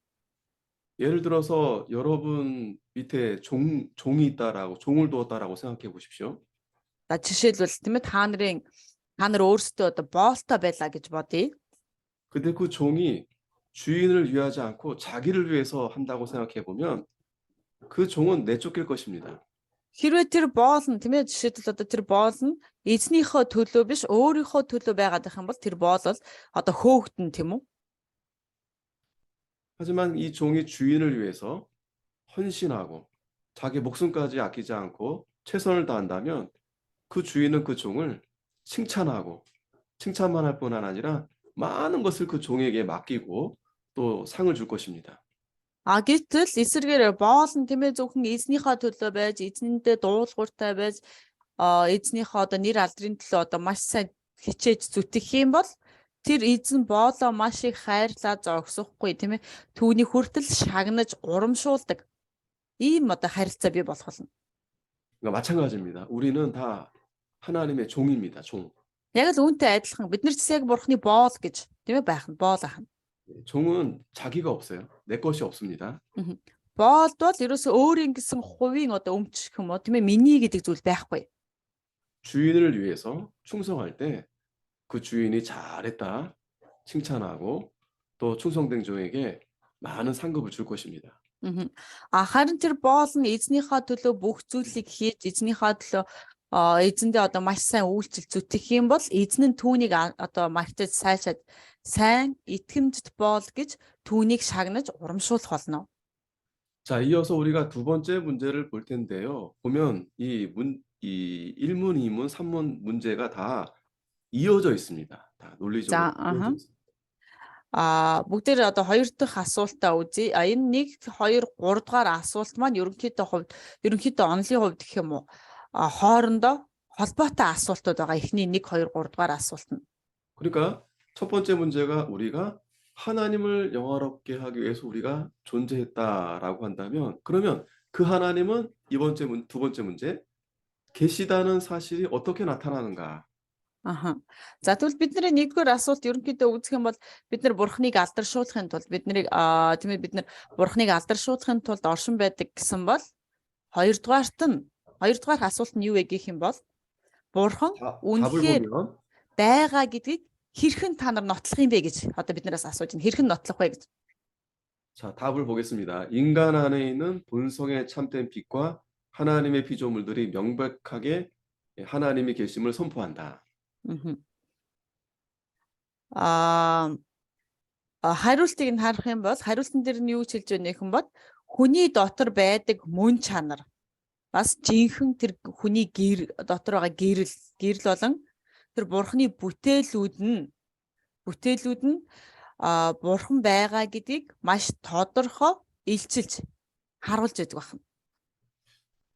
예를 들어서 여러분 밑에 종이 있다라고, 종을 두었다라고 생각해 보십시오. За жишээлбэл тийм ээ та нар өөрсдөө одоо боолтой байлаа гэж бодъё. 근데 그 종이 주인을 위하지 않고 자기를 위해서 한다고 생각해 보면 그 종은 내쫓길 것입니다. Хэрвээ тэр боол нь тийм ээ жишээлбэл одоо тэр боол нь эзнийхөө төлөө биш өөрийнхөө төлөө байгаад байх юм бол тэр боол бол одоо хөөгдөн тийм үү? 하지만 이 종이 주인을 위해서 헌신하고 자기 목숨까지 아끼지 않고 최선을 다한다면 그 주인은 그 종을 칭찬하고 칭찬만 할 뿐 아니라 많은 것을 그 종에게 맡기고 또 상을 줄 것입니다. А гэтэл эсвэргээр боол нь тийм ээ зөвхөн эзнийхөө төлөө байж эзнэндээ дуулууртай байж эзнийхөө одоо нэр алдрын төлөө одоо маш сайн хичээж зүтгэх юм бол тэр эзэн боолоо маш их хайрлаа зогсохгүй тийм ээ түүний хүртэл шагнаж урамшуулдаг ийм одоо харилцаа бий болох болно. 그러니까 마찬가지입니다. 우리는 다 하나님의 종입니다. 종. Яг л үүнтэй адилхан бид нар ч яг бурхны боол гэж тийм ээ байх нь боол ах нь. 종은 자기가 없어요. 내 것이 없습니다. Боолд бол ерөөсөө өөрийн гэсэн хувийн одоо өмч гэх юм уу тийм ээ миний гэдэг зүйл байхгүй. 주인을 위해서 충성할 때 그 주인이 잘했다 칭찬하고 또 충성된 종에게 많은 상급을 줄 것입니다. Харин тэр боол нь эзнийхээ төлөө бүх зүйлийг хийж эзнийхээ төлөө эзэндээ одоо маш сайн үйлчлэл зүтгэх юм бол эзэн нь түүнийг одоо марчиж сайшаад сайн итгэмжт боол гэж түүнийг шагнаж урамшуулах болно. 자, 이어서 우리가 두 번째 문제를 볼 텐데요. 보면 이 1문, 2문, 3문 문제가 다 이어져 있습니다. 다 논리적으로 자, 이어져 있습니다. бүгдээр одоо хоёр дахь асуултаа үзье. Энэ 1, 2, 3 дугаар асуулт маань ерөнхийдөө онлын хувьд гэх юм уу? хоорондоо холбоотой асуултууд байгаа. Эхний 1, 2, 3 дугаар асуулт нь. 그러니까 첫 번째 문제가 우리가 하나님을 영화롭게 하기 위해서 우리가 존재했다라고 한다면 그러면 그 하나님은 두 번째 문제 계시다는 사실이 어떻게 나타나는가? За тэгвэл бидний нэгдүгээр асуулт ерөнхийдөө үзэх юм бол бид нар бурхныг алдаршуулахын тулд бид нар бурхныг алдаршуулахын тулд оршин байдаг гэсэн бол хоёрдугаар асуулт нь юу вэ гэх юм бол бурхан үнэхээр байгаа гэдгийг хэрхэн та нар нотлох юм бэ гэж одоо биднээс асууж байна. Хэрхэн нотлох вэ гэж. 자, 답을 보겠습니다. 인간 안에 있는 본성의 참된 빛과 하나님의 피조물들이 명백하게 하나님이 계심을 선포한다. Хариултыг нь харах юм бол хариултан дээр нь юу хэлж байна гэх юм бол хүний дотор байдаг мөн чанар бас жинхэнэ тэр хүний дотор байгаа гэрэл болон тэр бурхны бүтээлүүд нь бурхан байгаа гэдгийг маш тодорхой илчилж харуулж байдаг байна.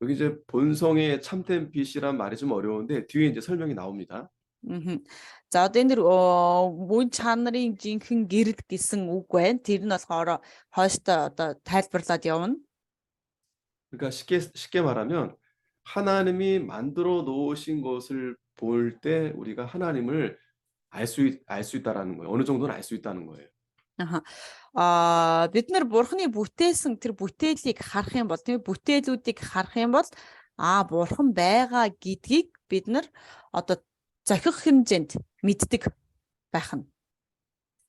여기 이제 본성의 참된 빛이란 말이 좀 어려운데 뒤에 이제 설명이 나옵니다. За одоо энэ мөн чанарын жинхэнэ гэрэл гэсэн үг байна. Тэр нь болохоор хойштоо одоо тайлбарлаад явна. 그러니까 쉽게 말하면 하나님이 만들어 놓으신 것을 볼 때 우리가 하나님을 알 수 있다라는 거예요. 어느 정도는 알 수 있다는 거예요. бид нар бурхны бүтээсэн тэр бүтээлийг харах юм бол тийм бүтээлүүдийг харах юм бол бурхан байгаа гэдгийг бид нар одоо зохих хэмжээнд мэддэг байх нь.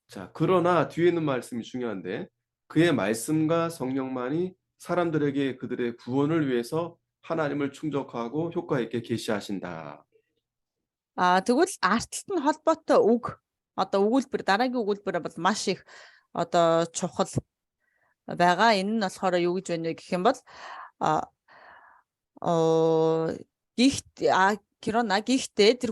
자, 그러나 뒤에 있는 말씀이 중요한데 그의 말씀과 성령만이 사람들에게 그들의 구원을 위해서 하나님을 충족하고 효과 있게 계시하신다. Тэгвэл артталт нь холбоотой үг одоо өгүүлбэр дараагийн өгүүлбэр бол маш их одоо чухал байгаа. Энэ нь болохоор юу гэж байна вэ гэх юм бол гэхдээ тэр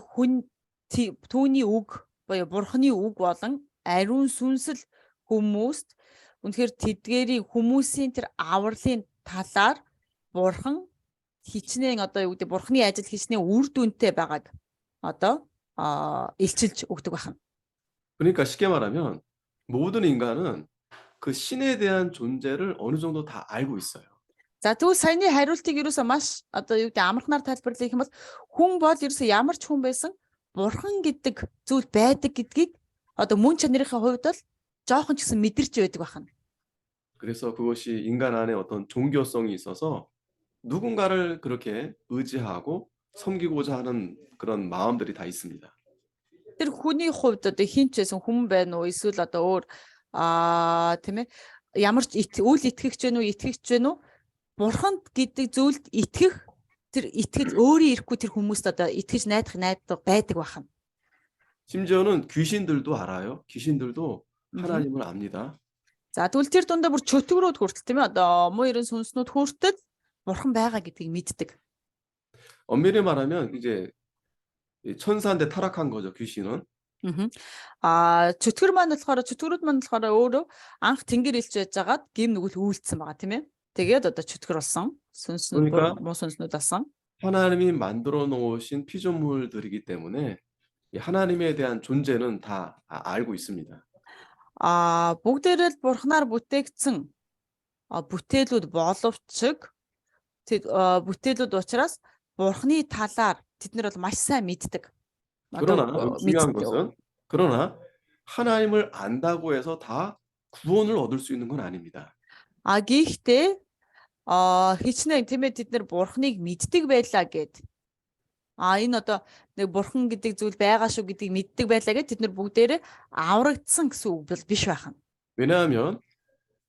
түүний үг буюу бурхны үг болон ариун сүнсэл хүмүүст үнэхээр тэдгээрийн хүмүүсийн тэр авралын талаар бурхан хичнээн одоо юу гэдэг бурхны ажил хичнээн үр дүнтэй байгаад одоо илчилж өгдөг байна. 그러니까 쉽게 말하면 모든 인간은 그 신에 대한 존재를 어느 정도 다 알고 있어요. За тэгвэл саяны хариултыг ерөөсөө маш одоо юу гэдэг амархнаар тайлбарлах юм бол хүн бол ерөөсөө ямар ч хүн байсан бурхан гэдэг зүйл байдаг гэдгийг одоо мөн чанарынхаа хувьд бол жоохон ч гэсэн мэдэрч байдаг байна. 그래서 그것이 인간 안에 어떤 종교성이 있어서 누군가를 그렇게 의지하고 섬기고자 하는 그런 마음들이 다 있습니다. Тэр хүний хувьд одоо хинч байсан хүн байна уу эсвэл одоо өөр тийм ээ ямар ч үл итгэгч вэ үү итгэгч вэ үү бурханд гэдэг зүйлд итгэх тэр итгэл өөрийн ирэхгүй тэр хүмүүст одоо итгэж найдах байдаг байна. 심지어는 귀신들도 알아요. 귀신들도 음흠. 하나님을 압니다. За тэгвэл тэр дундаа бүр чөтгөрөөд хүртэл тийм ээ одоо муу ерэн сүнснүүд хүртэл бурхан байгаа гэдгийг мэддэг. 엄밀히 말하면 이제 이 천사인데 타락한 거죠, 귀신은. Чөтгөр маань болохоор өөрөө анх тэнгэр илж байж байгаад гим нүгэл үйлцсэн байгаа тийм ээ. Тэгээд одоо чөтгөр болсон. Сүнснүүд 그러니까 муу сүнснүүд болсон. 하나님이 만들어 놓으신 피조물들이기 때문에 이 하나님에 대한 존재는 다 알고 있습니다. Бүгдээрээ л бурхнаар бүтээгдсэн бүтээлүүд боловч бүтээлүүд учраас бурхны талаар тэд нар бол маш сайн мэддэг. 그러나 중요한 것은 그러나 하나님을 안다고 해서 다 구원을 얻을 수 있는 건 아닙니다. Гэхдээ хичнээн тийм ээ тэд нар бурхныг мэддэг байлаа гэд. Энэ одоо нэг бурхан гэдэг зүйл байгаа шүү гэдгийг мэддэг байлаа гэд тэд нар бүгдээрээ аврагдсан гэсэн үг бол биш байна. 왜냐하면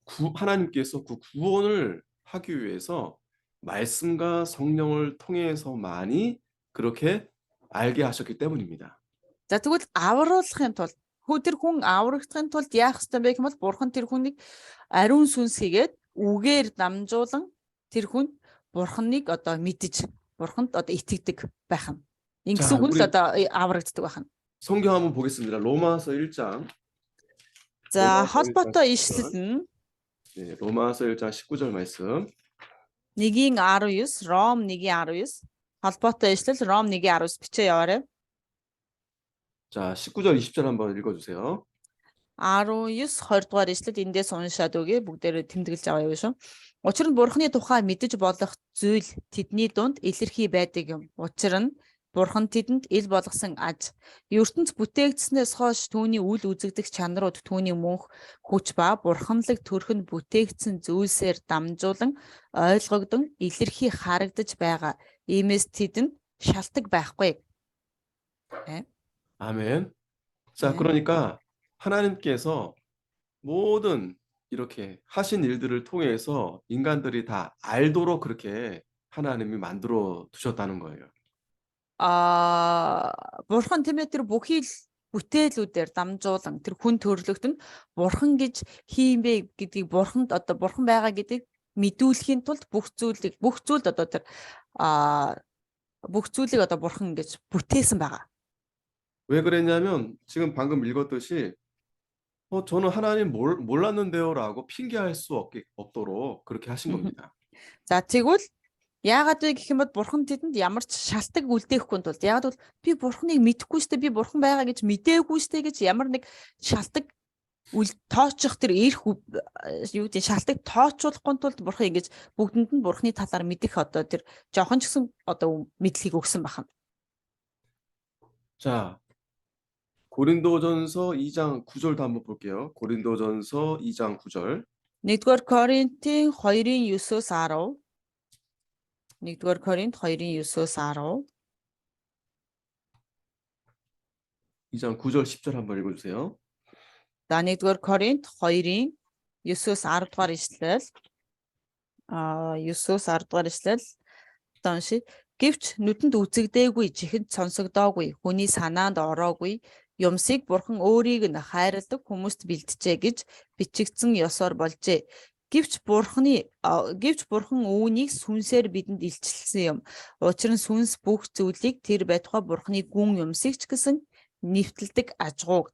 하나님께서 그 구원을 하기 위해서 말씀과 성령을 통해서만이 그렇게 알게 하셨기 때문입니다. За тэгвэл авруулахын тулд тэр хүн аврагдахын тулд яах ёстой бэ гэвэл бурхан тэр хүнийг ариун сүнс хийгээд үгээр дамжуулан тэр хүн бурханыг одоо мэдж бурханд одоо итгэдэг байх нь. Ингэсэн хүн л одоо аврагддаг байх нь. 성경 한번 보겠습니다. 로마서 1장. За холбоотой ишлэл нь 네, 로마서 1장 19절 말씀. 1:19 Ром 1:19 холбоотой ишлэл Ром 1:19 бичээ яваарай. 자, 19절 20절 한번 읽어주세요. 19 20 дугаар ишлэл эндээс уншаад өгье. Бүгдээрээ тэмдэглэж аваа яваа шүү. Учир нь бурхны тухай мэдэж болох зүйл тэдний дунд илэрхий байдаг юм. Учир нь бурхан тэдэнд ил болгосон аж. ертөнц бүтээгдснээс хойш түүний үл үзэгдэх чанарууд түүний мөнх хүч ба бурханлаг төрхөнд бүтээгдсэн зүйлсээр дамжуулан ойлгогдсон илэрхий харагдаж байгаа. Иймээс тэдэнд шалтгаан байхгүй. 아멘. 자, 그러니까 하나님께서 모든 이렇게 하신 일들을 통해서 인간들이 다 알도록 그렇게 하나님이 만들어 두셨다는 거예요. Бурхан тийм ээ тэр бүхий л бүтээлүүдээр дамжуулан тэр хүн төрлөخت нь бурхан гэж хиймбэ гэдгийг бурханд одоо бурхан байгаа гэдгийг мэдүүлэхийн тулд бүх зүйлд одоо тэр бүх зүйлийг одоо бурхан гэж бүтээсэн байгаа. 왜 그랬냐면 지금 방금 읽었듯이 저는 하나님 몰랐는데요라고 핑계할 수 없도록 그렇게 하신 겁니다. За тэгвэл яагаад вэ гэх юм бол бурхан тэдэнд ямар ч шалтгаан үлдээхгүй тулд яагаад бол би бурханыг мэдэхгүй штэ би бурхан байгаа гэж мэдээгүй штэ гэж ямар нэг шалтгаан тооцох тэр эрх юу гэдэг шалтгаан тооцоолохгүй тулд бурхан ингэж бүгдэнд нь бурханы талаар мэдэх одоо тэр жоохон ч гэсэн одоо мэдлэгийг өгсөн байна. 자, 고린도전서 2장 9절도 한번 볼게요. 고린도전서 2장 9절. 1-р Коринтын 2:9-өөс 10. 1-р Коринт 2:9-өөс 10. 2장 9절 10절 한번 읽어주세요. За 1-р Коринт 2:9-өөс 10 дугаар ишлэл 9-өөс 10 дугаар ишлэл таанши гэвч нүдэнд үзэгдээгүй чихэнд сонсогдоогүй хүний санаанд ороогүй юмсыг бурхан өөрийг нь хайрладаг хүмүүст бэлтжээ гэж бичигдсэн ёсоор болжээ. Гэвч бурхан үүнийг сүнсээр бидэнд илчилсэн юм. Учир нь сүнс бүх зүйлийг тэр байтугай бурханы гүн юмсыг ч гэсэн нэвтэлдэг ажгууг.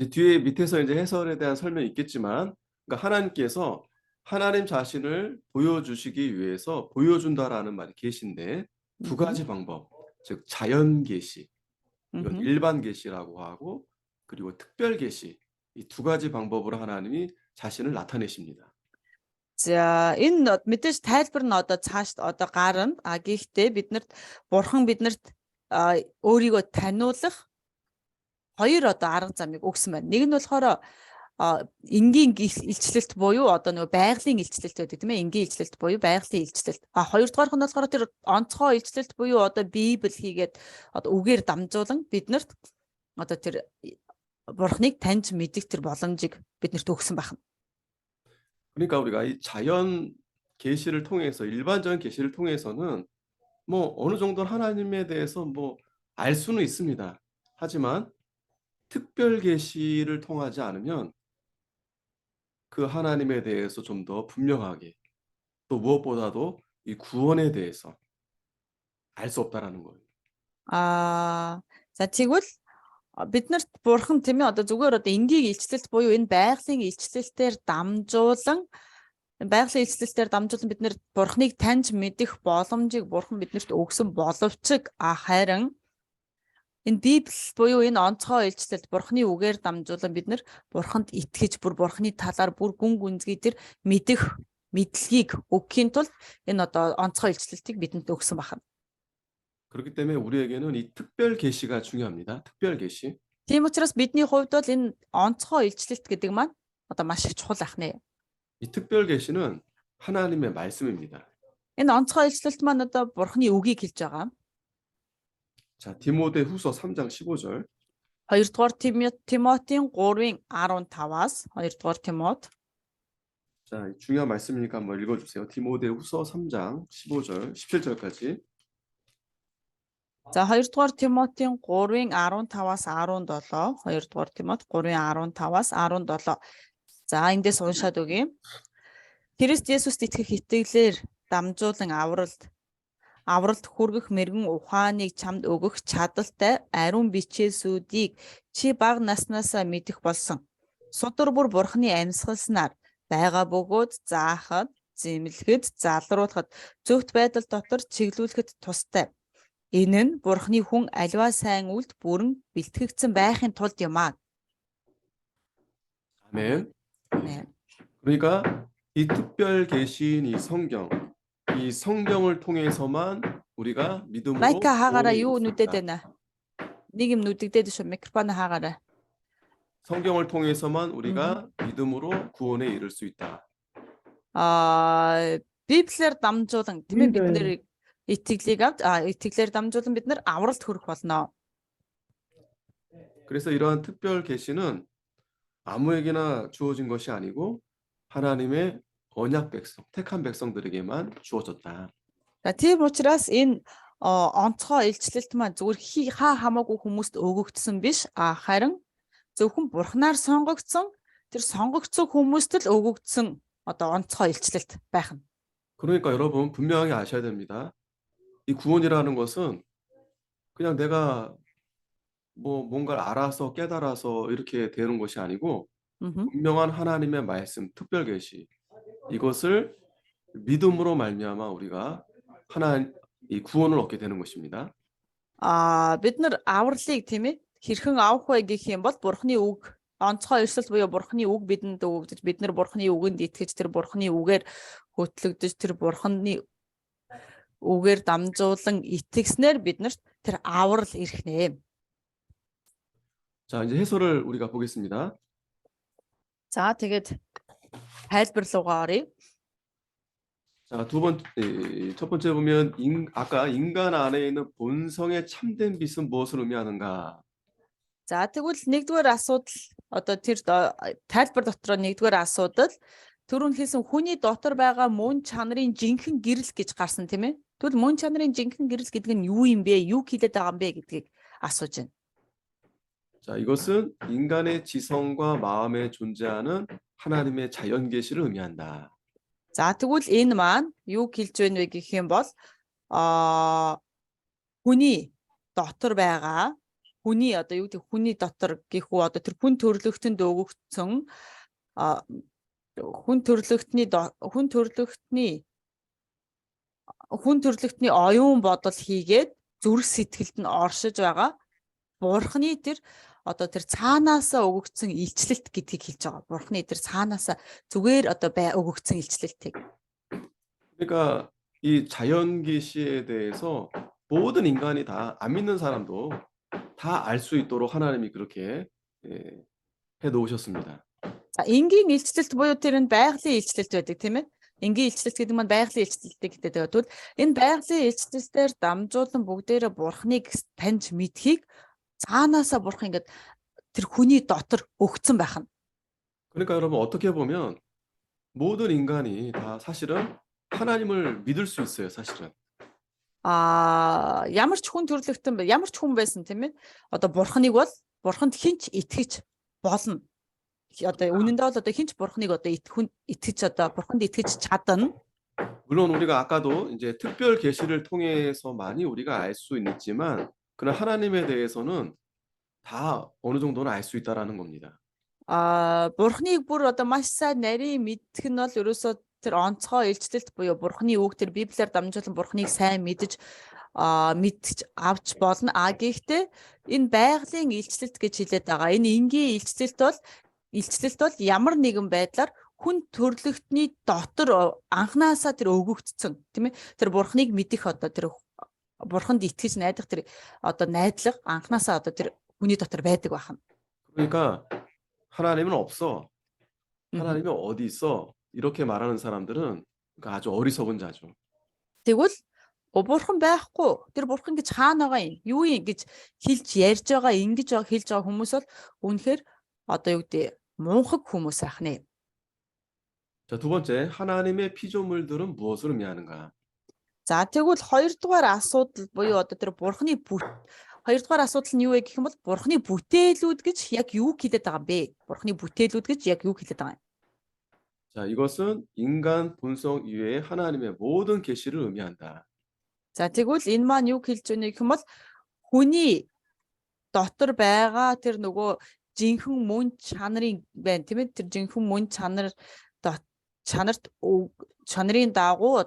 뒤에 밑에서 이제 해설에 대한 설명이 있겠지만, 그러니까 하나님께서 하나님 자신을 보여주시기 위해서 보여준다라는 말이 계신데 두 가지 방법, 즉 자연 계시, 이건 일반 계시라고 하고 그리고 특별 계시, 이 두 가지 방법으로 하나님이 자신을 나타내십니다. За энэ мэдээж тайлбар нь одоо цааш одоо гарна. Гэхдээ бурхан биднэрт өөрийгөө таниулах хоёр одоо арга замыг өгсөн байна. Нэг нь болохоор энгийн илчлэлт буюу одоо нөгөө байгалийн илчлэлт гэдэг тийм ээ, энгийн илчлэлт буюу байгалийн илчлэлт. Хоёрдугаарх нь болохоор тэр онцгой илчлэлт буюу одоо Библи хийгээд одоо үгээр дамжуулан биднэрт одоо тэр Бурхныг таньж мэдэх тэр боломжийг биднэрт өгсөн байна. 그러니까 우리가 이 자연 계시를 통해서 일반적인 계시를 통해서는 뭐 어느 정도 하나님에 대해서 뭐 알 수는 있습니다. 하지만 특별 계시를 통하지 않으면 그 하나님에 대해서 좀 더 분명하게 또 무엇보다도 이 구원에 대해서 알 수 없다라는 거예요. За тэгвэл биднэрт Бурхан тийм ээ одоо зүгээр одоо энгийн илчлэлт буюу энэ байгалийн илчлэлтээр дамжуулан бид нэр Бурхныг таньж мэдэх боломжийг Бурхан биднэрт өгсөн боловч харин энэ Библи буюу энэ онцгой илчлэлт Бурхны үгээр дамжуулан бид нэр Бурханд итгэж бүр Бурхны талаар бүр гүн гүнзгий тэр мэдэх мэдлэгийг өгөхийн тулд энэ одоо онцгой илчлэлтийг бидэнд өгсөн байна. 그렇기 때문에 우리에게는 이 특별 계시가 중요합니다. 특별 계시. Тийм учраас бидний хувьд бол энэ онцгой илчлэлт гэдэг маань одоо маш их чухал ахнэ. 이 특별 계시는 하나님의 말씀입니다. Энэ онцгой илчлэлт маань одоо Бурхны үгийг хэлж байгаа. 자, 디모데후서 3장 15절. 2-р Тимотийн 3:15-аас 2-р Тимот. 자, 중요한 말씀이니까 한번 읽어주세요. 디모데후서 3장 15절, 17절까지. За 2-р Тимотийн 3:15-аас 17, 2-р Тимот 3:15-аас 17. За эндээс уншаад өгье. Христ Есүст итгэх итгэлээр дамжуулан авралт хүргэх мэрэгэн ухааныг чамд өгөх чадалтай ариун бичээсүүдийг чи бага наснаасаа мэдэх болсон. Судар бүр Бурхны амьсгалснаар байгаа бөгөөд заахад, зэмлэхэд, залруулахад, зөвхт байдал дотор чиглүүлэхэд тустай. Энэ нь Бурхны хүн аливаа сайн үлд бүрэн бэлтгэгдсэн байхын тулд юм аа. 아멘. 네. 그러니까 이 특별 계시인 이 성경을 통해서만 우리가 믿음으로 마이크 하가라 구원에 요 이룰 수 нүдэд 있다. байна. Нэг юм нүдэгдээд шүү. Микрофон хаагараа. 성경을 통해서만 우리가 믿음으로 구원에 이를 수 있다. Библиэр дамжуулан тийм ээ бид нэр итгэлээр дамжуулан бид нэр авралт хүрэх болно. 그래서 이러한 특별 계시는 아무에게나 주어진 것이 아니고 하나님의 언약 백성, 택한 백성들에게만 주어졌다. За тийм учраас энэ онцгой илчлэлт маань зүгээр хамаагүй хүмүүст өгөгдсөн биш, харин зөвхөн Бурхнаар сонгогдсон тэр сонгогдсон хүмүүст л өгөгдсөн одоо онцгой илчлэлт байх нь. 그러니까 여러분 분명하게 아셔야 됩니다. 이 구원이라는 것은 그냥 내가 뭐 뭔가를 알아서 깨달아서 이렇게 되는 것이 아니고 분명한 하나님의 말씀, 특별 계시 이것을 믿음으로 말미암아 우리가 이 구원을 얻게 되는 것입니다. Бид нар авралыг тийм ээ хэрхэн авах вэ гэх юм бол Бурхны үг онцгой өрсөлт буюу Бурхны үг бидэнд өгөгдөж бид нар Бурхны үгэнд итгэж тэр Бурхны үгээр хөтлөгдөж тэр Бурхны үгээр дамжуулан итгэснээр биднэрт тэр аврал ирэх нэ. 자, 이제 해설을 우리가 보겠습니다. За тэгээд тайлбарлуугаа оръё. 자, 첫 번째 보면 아까 인간 안에 있는 본성의 참된 빛은 무엇을 의미하는가? За тэгвэл нэгдүгээр асуудал одоо тэр тайлбар дотор нэгдүгээр асуудал түрүүн хэлсэн хүний дотор байгаа мөн чанарын жинхэнэ гэрэл гэж гарсан тийм ээ. Тэгвэл мөн чанарын жинхэнэ гэрэл гэдэг нь юу юм бэ? Юу хэлээд байгаа юм бэ гэдгийг асууж байна. 자, 이것은 인간의 지성과 마음에 존재하는 하나님의 자연 계시를 의미한다. За тэгвэл энэ маань юу хэлж байна вэ гэх юм бол хүний дотор байгаа хүний одоо юу гэдэг хүний дотор гэх үү одоо тэр хүн төрлөختөнд өгөгдсөн хүн төрлөختний оюун бодол хийгээд зүрх сэтгэлд нь оршиж байгаа Бурхны тэр одоо тэр цаанаасаа өгөгдсөн илчлэлт гэдгийг хэлж байгаа. Бурхны тэр цаанаасаа зүгээр одоо өгөгдсөн илчлэлтийг. 그러니까 이 자연 계시에 대해서 모든 인간이 다 안 믿는 사람도 다 알 수 있도록 하나님이 그렇게 해 놓으셨습니다. За энгийн илчлэлт буюу тэр энэ байгалийн илчлэлт байдаг тийм ээ. Энгийн илчлэлт гэдэг нь байгалийн илчлэлтэй гэдэг тэгвэл энэ байгалийн илчлэлтээр дамжуулан бүгдээрээ бурхныг таньж мэдхийг цаанаасаа бурхан ингээд тэр хүний дотор өгцөн байх нь. 그러니까 여러분 어떻게 보면 모든 인간이 다 사실은 하나님을 믿을 수 있어요, 사실은. Ямар ч хүн төрлөختөн ямар ч хүн байсан тийм ээ. Одоо бурхныг бол бурханд хинч итгэж болно. Одоо үнэндээ бол одоо хинч бурхныг одоо итгэж одоо бурханд итгэж чадна. 물론 우리가 아까도 이제 특별 계시를 통해서 많이 우리가 알 수 있지만 그러나 하나님에 대해서는 다 어느 정도는 알 수 있다라는 겁니다. Бурхныг бүр одоо маш сайн нарийн мэдэх нь бол ерөөсөө тэр онцгой илчлэлт буюу бурхны үг тэр библиэр дамжуулан бурхныг сайн мэдж авч болно. Гэхдээ энэ байгалийн илчлэлт гэж хэлээд байгаа. Энэ энгийн илчлэлт бол ямар нэгэн байдлаар хүн төрлөختний дотор анханасаа тэр өгөгдсөн тийм ээ. Тэр бурхныг мэдэх одоо тэр бурханд итгэж найдах тэр одоо найдлага анханасаа одоо тэр хүний дотор байдаг байна. 그러니까 하나님은 없어. 하나님이 어디 있어? 이렇게 말하는 사람들은 아주 어리석은 자죠. Тэгвэл бурхан байхгүй. Тэр бурхан гэж хаана байгаа юм? Юу юм гэж хэлж ярьж байгаа, ингэж хэлж байгаа хүмүүс бол үнэхээр одоо юу гэдэг мунхаг хүмүүс байх нэ. 자, 두 번째, 하나님의 피조물들은 무엇을 의미하는가? За тэгвэл хоёрдугаар асуудал буюу одоо тэр бурханы хоёрдугаар асуудал нь юу вэ гэх юм бол бурханы бүтээлүүд гэж яг юу хэлээд байгаа юм бэ? Бурханы бүтээлүүд гэж яг юу хэлээд байгаа юм? 자, 이것은 인간 본성 이외에 하나님의 모든 계시를 의미한다. За тэгвэл энэ маань юу хэлж байна гэх юм бол хүний дотор байгаа тэр нөгөө жинхэнэ мөн чанарын байна тийм ээ. Тэр жинхэнэ мөн чанарын дагуу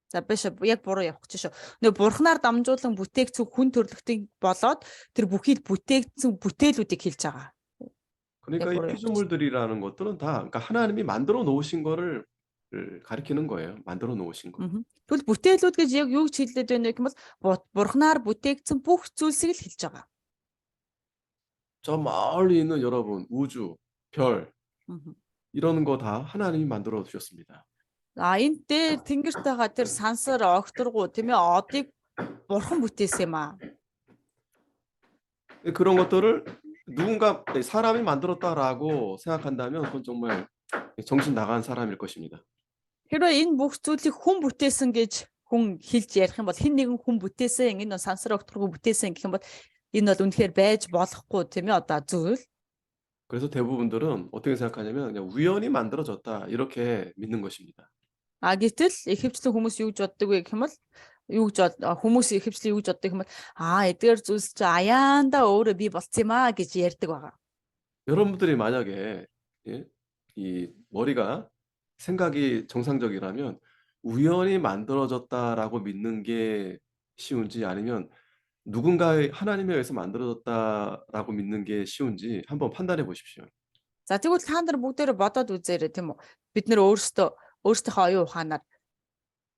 за биш яг буруу явах гэж шүү. Нөгөө бурхнаар дамжуулан бүтээгдсэн хүн төрлөختийн болоод тэр бүхий бүтээгдсэн бүтээлүүдийг хэлж байгаа. 그러니까 이 피조물들이라는 것들은 다 그러니까 하나님이 만들어 놓으신 거를 가리키는 거예요. 만들어 놓으신 거. Тэгвэл бүтээлүүд гэж яг юу ч хэлээд байна гэх юм бол бурхнаар бүтээгдсэн бүх зүйлсийг л хэлж байгаа. 저 멀리 있는 여러분, 우주, 별 이런 거 다 하나님이 만들어 두셨습니다. Энэ дээр тэнгэрт байгаа тэр сансар огторгуу тийм ээ одыг бурхан бүтээсэн юм аа. 그런 것들을 누군가 사람이 만들었다라고 생각한다면 그건 정말 정신 나간 사람일 것입니다. Хэрвээ энэ бүх зүйлийг хүн бүтээсэн гэж хүн хэлж ярих юм бол хэн нэгэн хүн бүтээсэн энэ сансар огторгуу бүтээсэн гэх юм бол энэ бол үнэхээр байж болохгүй тийм ээ одоо зүйл. 그래서 대부분들은 어떻게 생각하냐면 그냥 우연히 만들어졌다 이렇게 믿는 것입니다. Гэтэл ихэвчлэн хүмүүс юу гэж боддог вэ гэх юм бол хүмүүс ихэвчлэн юу гэж боддог юм бол эдгээр зүйлс чи аяанда өөрөө бий болцсон юм аа гэж ярьдаг байгаа. 여러분들이 만약에 이 머리가 생각이 정상적이라면 우연히 만들어졌다라고 믿는 게 쉬운지 아니면 누군가의 하나님에 의해서 만들어졌다라고 믿는 게 쉬운지 한번 판단해 보십시오. За тэгвэл та нар бүгдээрээ бодоод үзээрэй тийм үү? Бид нэр өөрсдийнхөө оюун ухаанаар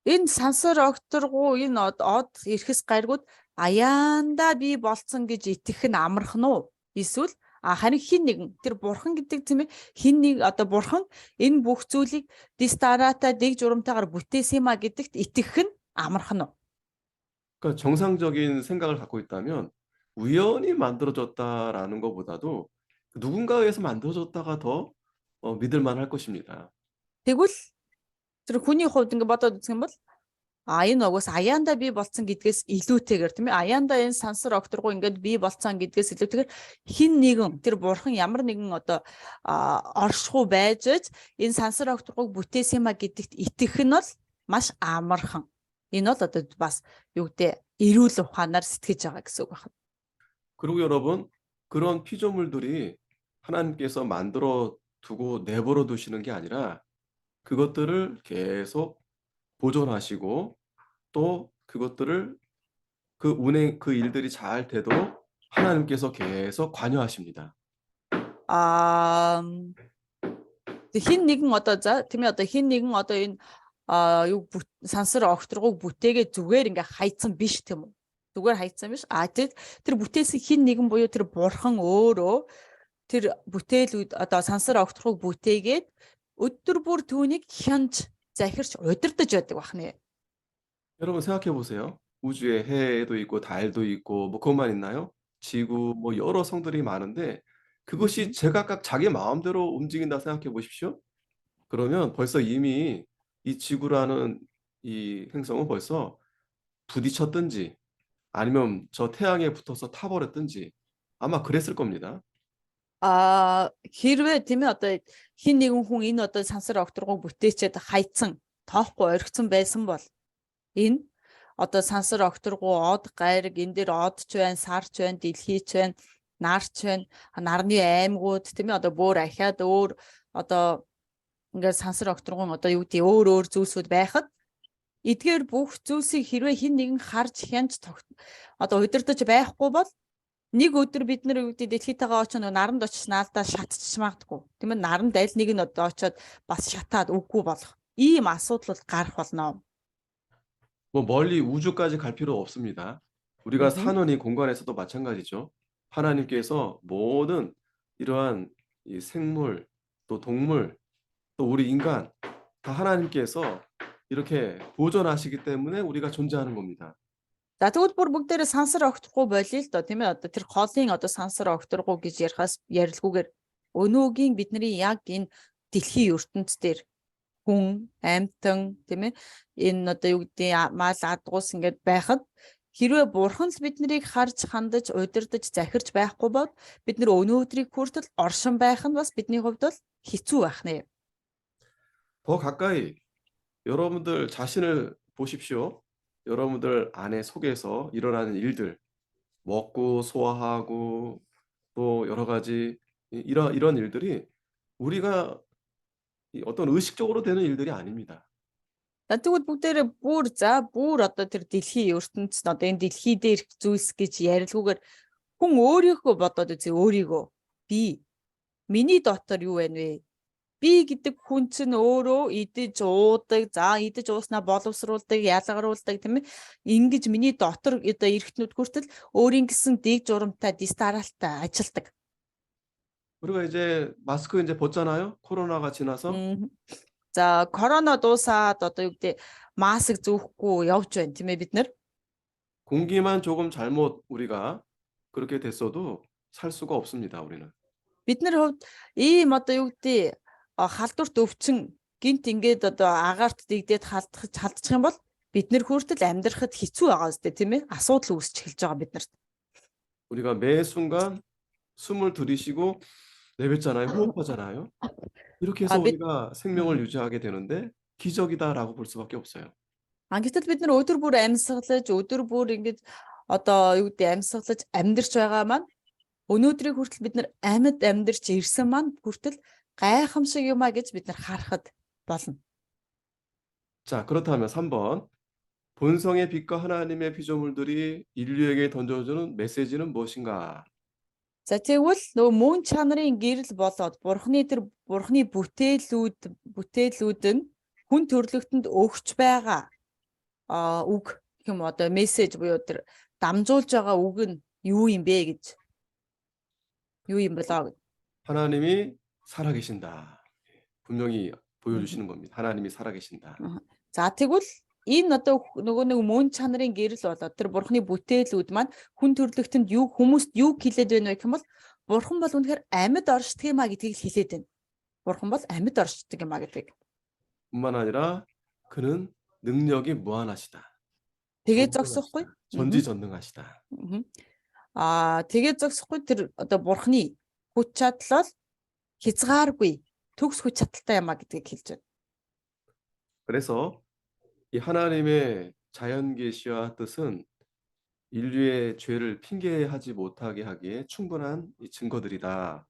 энэ сансар огторгуу энэ од эрхэс гаригуд аяанда бий болцсон гэж итгэх нь амархан уу? Эсвэл харин хин нэгэн тэр бурхан гэдэг тийм ээ хин нэг одоо бурхан энэ бүх зүйлийг дистаратаа дэг журамтайгаар бүтээсэн юм а гэдэгт итгэх нь амархан уу? 그러니까 정상적인 생각을 갖고 있다면 우연히 만들어졌다라는 것보다도 누군가에 의해서 만들어졌다가 더 믿을 만할 것입니다. Тэгвэл тэр хүний хувьд ингэ бодоод үзэх юм бол энэ угаас аяанда бий болцсон гэдгээс илүүтэйгээр тийм ээ аяанда энэ сансар огторгуу ингээд бий болцсон гэдгээс илүүтэйгээр хин нэгэн тэр бурхан ямар нэгэн одоо оршихуй байж энэ сансар огторгууг бүтээсэн юм а гэдэгт итгэх нь бол маш амархан. Энэ бол одоо бас юу гэдэг эрүүл ухаанаар сэтгэж байгаа гэсэн үг байна. 그리고 여러분 그런 피조물들이 하나님께서 만들어 두고 내버려 두시는 게 아니라 그것들을 계속 보존하시고 또 그것들을 그 일들이 잘 되도록 하나님께서 계속 관여하십니다. Хин нэгэн одоо за тийм ээ одоо хин нэгэн одоо энэ юу сансар огторгууг бүтээгээ зүгээр ингээ хайцсан биш тийм үү? Зүгээр хайцсан биш. Тэр бүтээсэн хин нэгэн буюу тэр бурхан өөрөө тэр бүтээлүүд одоо сансар огтхыг бүтээгээд өдөр бүр түүнийг хянж захирч удирдах байдаг бахны. 여러분 생각해 보세요. 우주에 해도 있고 달도 있고 뭐 그것만 있나요? 지구 뭐 여러 성들이 많은데 그것이 제각각 자기 마음대로 움직인다 생각해 보십시오. 그러면 벌써 이미 이 지구라는 이 행성은 벌써 부딪혔든지 아니면 저 태양에 붙어서 타버렸든지 아마 그랬을 겁니다. Хэрвээ тийм ээ одоо хин нэгэн хүн энэ одоо сансар огторгоо бүтээчээд хайцсан тоохгүй орхицсан байсан бол энэ одоо сансар огторгоо од гайраг энэ дээр одч байна, сарч байна, дэлхийч байна, нарч байна, нарны аймагуд тийм ээ одоо бүр ахаад өөр одоо ингээд сансар огторгон одоо юу гэдэг өөр зүйлсүүд байхад эдгээр бүх зүйлсийг хэрвээ хин нэгэн харж хянж одоо удирдах байхгүй бол нэг өдөр бид нар юу гэдэг дэлхийтэйгээ очиж наранд очиж наалдаа шатчих магадгүй. Тийм ээ наранд аль нэг нь одоо очиод бас шатаад үгүй болох. Ийм асуудал гарах болно. 뭐 멀리 우주까지 갈 필요 없습니다. 우리가 사는 이 공간에서도 마찬가지죠. 하나님께서 모든 이러한 이 생물, 또 동물, 또 우리 인간 다 하나님께서 이렇게 보존하시기 때문에 우리가 존재하는 겁니다. За тэгвэл бүр бүгдээрээ сансар огтхгүй болъё л доо тийм ээ одоо тэр хоолын одоо сансар огторгоо гэж ярихаас ярилгүйгээр өнөөгийн бидний яг энэ дэлхийн ертөнц дээр хүн амьтан тийм ээ энэ одоо юу гэдэг мал адгуус ингээд байхад хэрвээ бурхан л биднийг харж хандаж удирдах захирч байхгүй бол бид нэр өнөөдрийг хүртэл оршин байх нь бас бидний хувьд бол хэцүү байх нэ. 더 가까이 여러분들 자신을 보십시오. 여러분들 안에 속에서 일어나는 일들, 먹고 소화하고 또 여러 가지 이런 일들이 우리가 어떤 의식적으로 되는 일들이 아닙니다. Тэгвэл бүгдээрээ бүр одоо тэр дэлхийн ертөнцид одоо энэ дэлхий дээр зүйлс гэж ярилгүйгээр хүн өөрийнхөө бодоод үзье өөрийгөө би миний дотор юу байна вэ? Би гэдэг хүн чинь өөрөө идэж уудаг, за идэж ууснаа боловсруулдаг, ялгаруулдаг тийм ээ. Ингэж миний дотор одоо эргэтнүүд хүртэл өөрийн гэсэн дэг журамтай, дистаралтай ажилдаг. 우리가 이제 마스크 이제 벗잖아요. 코로나가 지나서. За корона дуусаад одоо юу гэдэг маск зүүхгүй явж байна тийм ээ бид нар. 공기만 조금 잘못 우리가 그렇게 됐어도 살 수가 없습니다, 우리는. Бид нар хувьд ийм одоо юу гэдэг халдварт өвчин гинт ингээд одоо агаарт дэгдээд халдчих юм бол бид нэр хүртэл амьдрахад хэцүү байгаа үстэй тийм ээ асуудал үүсч эхэлж байгаа бид нарт. 우리가 매 순간 숨을 들이쉬고 내뱉잖아요. 호흡하잖아요. 이렇게 해서 우리가 생명을 유지하게 되는데 기적이다라고 볼 수밖에 없어요. Гэтэл бид нар өдөр бүр амьсгалж өдөр бүр ингээд одоо юу гэдэг амьсгалж амьдарч байгаа маань өнөөдрийг хүртэл бид нар амьд амьдарч ирсэн маань хүртэл гайхамшиг юмаа гэж бид нар харахад болно. 자, 그렇다면 3번. 본성의 빛과 하나님의 피조물들이 인류에게 던져주는 메시지는 무엇인가? За тэгвэл нөгөө мөн чанарын гэрэл болоод бурхны бүтээлүүд нь хүн төрлөختөнд өгч байгаа үг гэх юм одоо мессеж буюу тэр дамжуулж байгаа үг нь юу юм бэ гэж юу юм болоо. 하나님이 살아계신다. 분명히 보여주시는 겁니다. 하나님이 살아계신다. За тэгвэл энэ одоо нөгөө нэг мөн чанарын гэрэл болоод тэр бурхны бүтээлүүд маань хүн төрлөختөнд хүмүүст юу хэлээд байна вэ гэх юм бол бурхан бол үнэхээр амьд оршдог юм а гэдгийг хэлээд байна. Бурхан бол амьд оршдог юм а гэдгийг. 뿐만 아니라 그는 능력이 무한하시다. Тэгээ зогсохгүй. 전지전능하시다. Тэгээ зогсохгүй тэр одоо бурхны хүч чадлал хязгааргүй төгс хүч чадалтай юм а гэдгийг хэлж байна. 그래서 이 하나님의 자연 계시와 뜻은 인류의 죄를 핑계하지 못하게 하기에 충분한 이 증거들이다.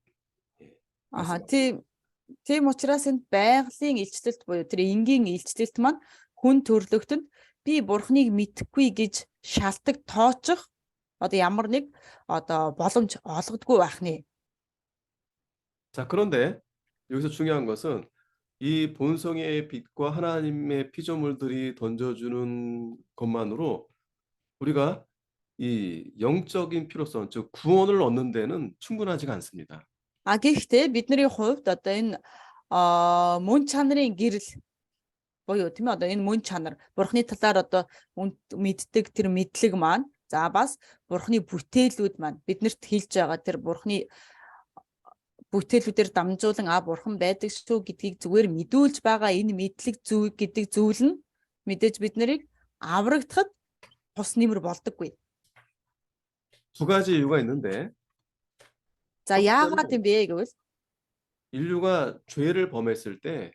Тийм учраас энэ байгалийн илчлэлт буюу тэр энгийн илчлэлт маань хүн төрлөختөнд би бурхныг мэдхгүй гэж шалтак тоочих одоо ямар нэг одоо боломж олгодгүй байх нэ. 자, 그런데 여기서 중요한 것은 이 본성의 빛과 하나님의 피조물들이 던져주는 것만으로 우리가 이 영적인 필요성, 즉 구원을 얻는 데는 충분하지가 않습니다. Гэхдээ бидний хувьд одоо энэ мөн чанарын гэрэл буюу тийм ээ одоо энэ мөн чанар бурхны талаар одоо мэддэг тэр мэдлэг маань за бас бурхны бүтээлүүд маань биднэрт хэлж байгаа тэр бурхны бүтээлүүдээр дамжуулан бурхан байдаг шүү гэдгийг зүгээр мэдүүлж байгаа энэ мэдлэг зүйл гэдэг зүйл нь мэдээж бид нарыг аврагдахад тус нэмэр болдоггүй. 두 가지 이유가 있는데 За яагаад юм бэ гэвэл 인류가 죄를 범했을 때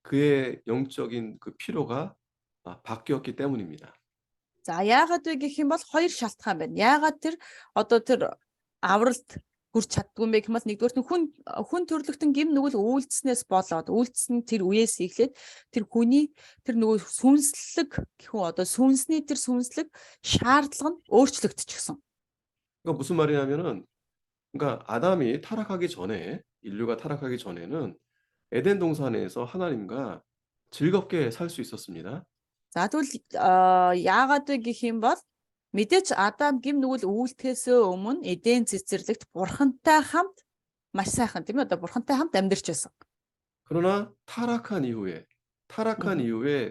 그의 영적인 그 필요가 바뀌었기 때문입니다. за яагаад вэ гэх юм бол хоёр шалтгаан байна. Яагаад тэр одоо тэр авралт хүрч чаддгүй юм бэ гэх юм бол нэгдүгээр нь хүн төрлөختөн гим нүгэл үйлдснээс болоод үйлдсэн тэр үеэс эхлээд тэр хүний тэр нөгөө сүнслэг гэх үү одоо сүнсний тэр сүнслэг шаардлага нь өөрчлөгдчихсөн. 그러니까 무슨 말이냐면은 그러니까 아담이 타락하기 전에 인류가 타락하기 전에는 에덴 동산에서 하나님과 즐겁게 살 수 있었습니다. За тэгвэл яагаад вэ гэх юм бол мэдээч Адам гим нүгэл үйлдэхээс өмнө Эден цэцэрлэгт бурхантай хамт маш сайхан тийм ээ одоо бурхантай хамт амьдарч байсан. 그러나 타락한 이후에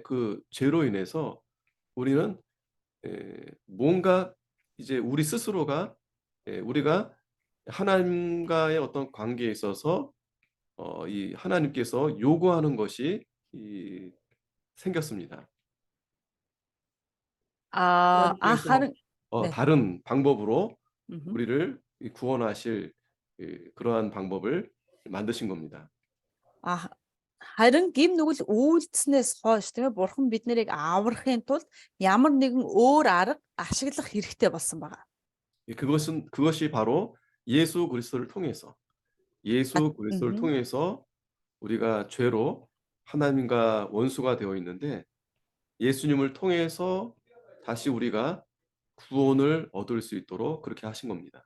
그 죄로 인해서 우리는 뭔가 이제 우리 스스로가 우리가 하나님과의 어떤 관계에 있어서 이 하나님께서 요구하는 것이 생겼습니다. 하나님께서 네. 다른 방법으로 우리를 구원하실 그러한 방법을 만드신 겁니다. харин гим нүгэл үйлдснээс хойш тийм ээ бурхан бид нарыг аврахын тулд ямар нэгэн өөр арга ашиглах хэрэгтэй болсон байгаа. 그것이 바로 예수 그리스도를 통해서 우리가 죄로 하나님과 원수가 되어 있는데 예수님을 통해서 다시 우리가 구원을 얻을 수 있도록 그렇게 하신 겁니다.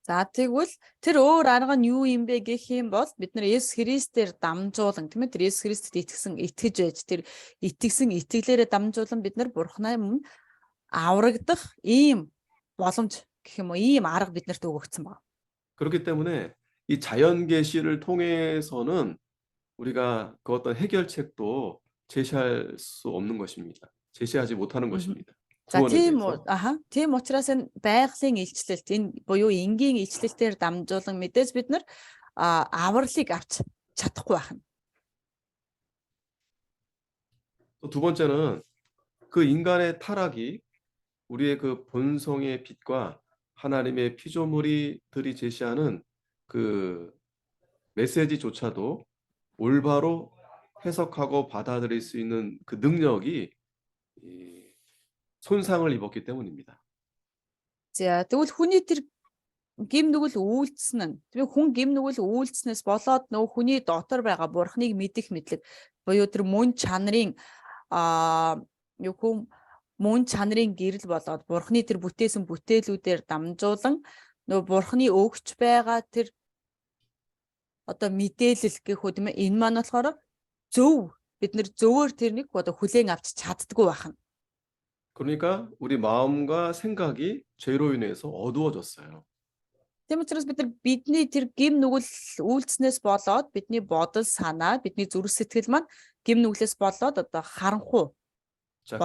За тэгвэл тэр өөр арга нь юу юм бэ гэх юм бол бид нар Есүс Христээр дамжуулан тийм ээ тэр Есүс Христэд итгэж байж тэр итгэсэн итгэлээрээ дамжуулан бид нар бурхнаа өмнө аврагдах ийм боломж гэх юм уу ийм арга биднэрт өгөгдсөн байна. 그렇기 때문에 이 자연 계시를 통해서는 우리가 그 어떤 해결책도 제시할 수 없는 것입니다. 제시하지 못하는 것입니다. За тийм учраас энэ байгалийн илчлэлт энэ буюу энгийн илчлэлтээр дамжуулан мэдээж бид нар авралыг авч чадахгүй байна. 또 두 번째는 그 인간의 타락이 우리의 그 본성의 빛과 하나님의 피조물이들이 제시하는 그 메시지조차도 올바로 해석하고 받아들일 수 있는 그 능력이 손상을 입었기 때문입니다. За тэгвэл хүний тэр гим нүгэл үйлдсэн нь тийм хүн гим нүгэл үйлдснээс болоод нөө хүний дотор байгаа бурхныг мэдэх мэдлэг буюу тэр мөн чанарын мөн чанарын гэрэл болоод бурхны тэр бүтээсэн бүтээлүүдээр дамжуулан нөө бурхны өгч байгаа тэр одоо мэдээлэл гэх үү тийм ээ энэ маань болохоор зөв бид нар зөвөр тэрнийг одоо хүлээн авч чаддгүй байна. 그러니까 우리 마음과 생각이 죄로 인해서 어두워졌어요. Тийм учраас бидний тэр гим нүгэл үйлдснээс болоод бидний бодол санаа бидний зүрх сэтгэл маань гим нүглээс болоод одоо харанхуй. 자,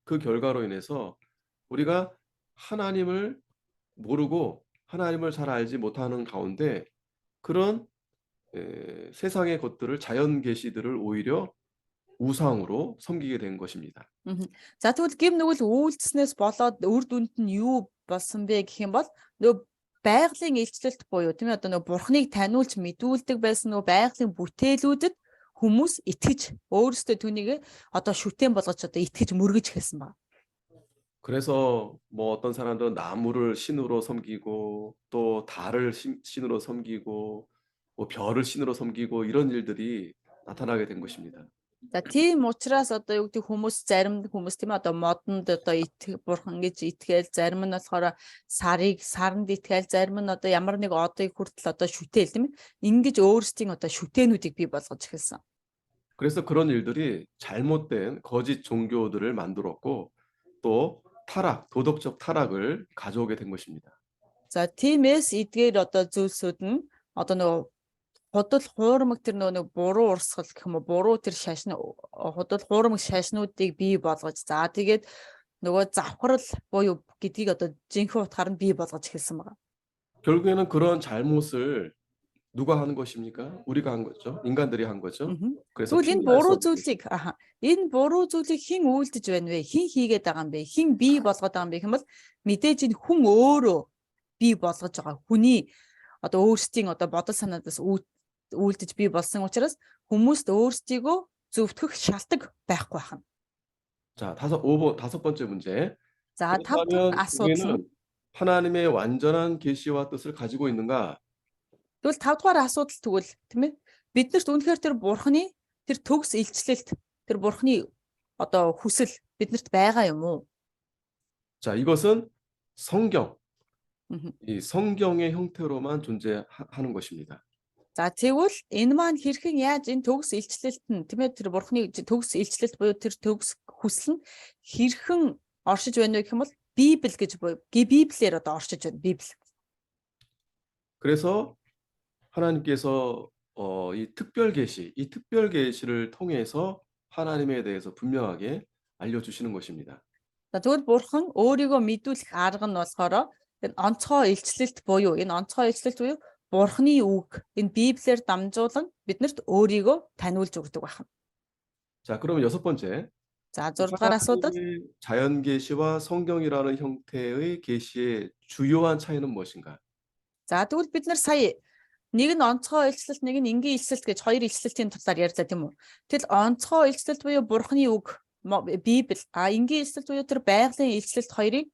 그 결과로 인해서 우리가 하나님을 모르고 하나님을 잘 알지 못하는 가운데 그런 세상의 것들을 자연 계시들을 오히려 우상으로 섬기게 된 것입니다. За тэгвэл гим нүгэл үйлдснээс болоод үр дүнд нь юу болсон бэ гэх юм бол нөгөө байгалийн илчлэлт буюу тийм ээ одоо нөгөө бурхныг таниулж мэдүүлдэг байсан нөгөө байгалийн бүтээлүүдэд хүмүүс итгэж өөрсдөө түүнийг одоо шүтэн болгож одоо итгэж мөргөж хэлсэн байна. 그래서 뭐 어떤 사람들은 나무를 신으로 섬기고 또 달을 신으로 섬기고 뭐 별을 신으로 섬기고 이런 일들이 나타나게 된 것입니다. За тийм учраас одоо юу гэдэг зарим хүмүүс тийм одоо модонд одоо бурхан гэж итгээл зарим нь болохоор саранд итгээл зарим нь одоо ямар нэг одыг хүртэл одоо шүтээл тийм ингэж өөрсдийн одоо шүтэнүүдийг бий болгож эхэлсэн. 그래서 그런 일들이 잘못된 거짓 종교들을 만들었고 또 도덕적 타락을 가져오게 된 것입니다. За тиймээс эдгээр одоо зүйлсүүд нь одоо нөгөө худал хуурмаг тэр нөгөө буруу урсгал гэх юм уу буруу тэр шашны худал хуурмаг шашнуудыг бий болгож за тэгээд нөгөө завхрал буюу гэдгийг одоо жинхэнэ утгаар нь бий болгож эхэлсэн байгаа. 결국에는 그런 잘못을 누가 하는 것입니까? 우리가 한 거죠. 인간들이 한 거죠. 그래서 Тэгвэл энэ 핑계할 수 буруу 없는 зүйлийг энэ буруу зүйлийг хэн үйлдэж байна вэ? Хэн хийгээд байгаа юм бэ? Хэн бий болгоод байгаа юм бэ гэх юм бол мэдээж энэ хүн өөрөө бий болгож байгаа. Хүний одоо өөрсдийн одоо бодол санаадаас үйлдэж бий болсон учраас хүмүүст өөрсдийгөө зөвтгөх шалтгаан байхгүй байна. 자, 다섯 번째 문제. За тав дахь 그렇다면 асуудал нь 우리는 하나님의 완전한 계시와 뜻을 가지고 있는가? тэгвэл тав дахь асуудал тэгвэл тийм ээ биднэрт үнэхээр тэр бурхны тэр төгс илчлэлт тэр бурхны одоо хүсэл биднэрт байгаа юм уу? 자, 이것은 성경, Мгм. 이 성경의 형태로만 존재하는 것입니다. За тэгвэл энэ маань хэрхэн яаж энэ төгс илчлэлт нь тийм ээ тэр бурхны төгс илчлэлт буюу тэр төгс хүсэл нь хэрхэн оршиж байна вэ гэх юм бол Библи гэж буюу Библиэр одоо оршиж байна. Библи. 그래서 하나님께서 이 특별 계시를 통해서 하나님에 대해서 분명하게 알려주시는 것입니다. За тэгвэл бурхан өөрийгөө мэдүүлэх арга нь болохоор энэ онцгой илчлэлт буюу энэ онцгой илчлэлт буюу бурхны үг энэ Библиэр дамжуулан биднэрт өөрийгөө таниулж өгдөг байна. 자, 그러면 여섯 번째. За 6 дугаар асуудал. 하나님의 자연 계시와 성경이라는 형태의 계시의 주요한 차이는 무엇인가? За тэгвэл бид нар сая нэг нь онцгой илчлэлт, нэг нь энгийн илчлэлт гэж хоёр илчлэлтийн талаар ярьлаа тийм үү. Тэгэл онцгой илчлэлт буюу бурхны үг Библи, энгийн илчлэлт буюу тэр байгалийн илчлэлт хоёрын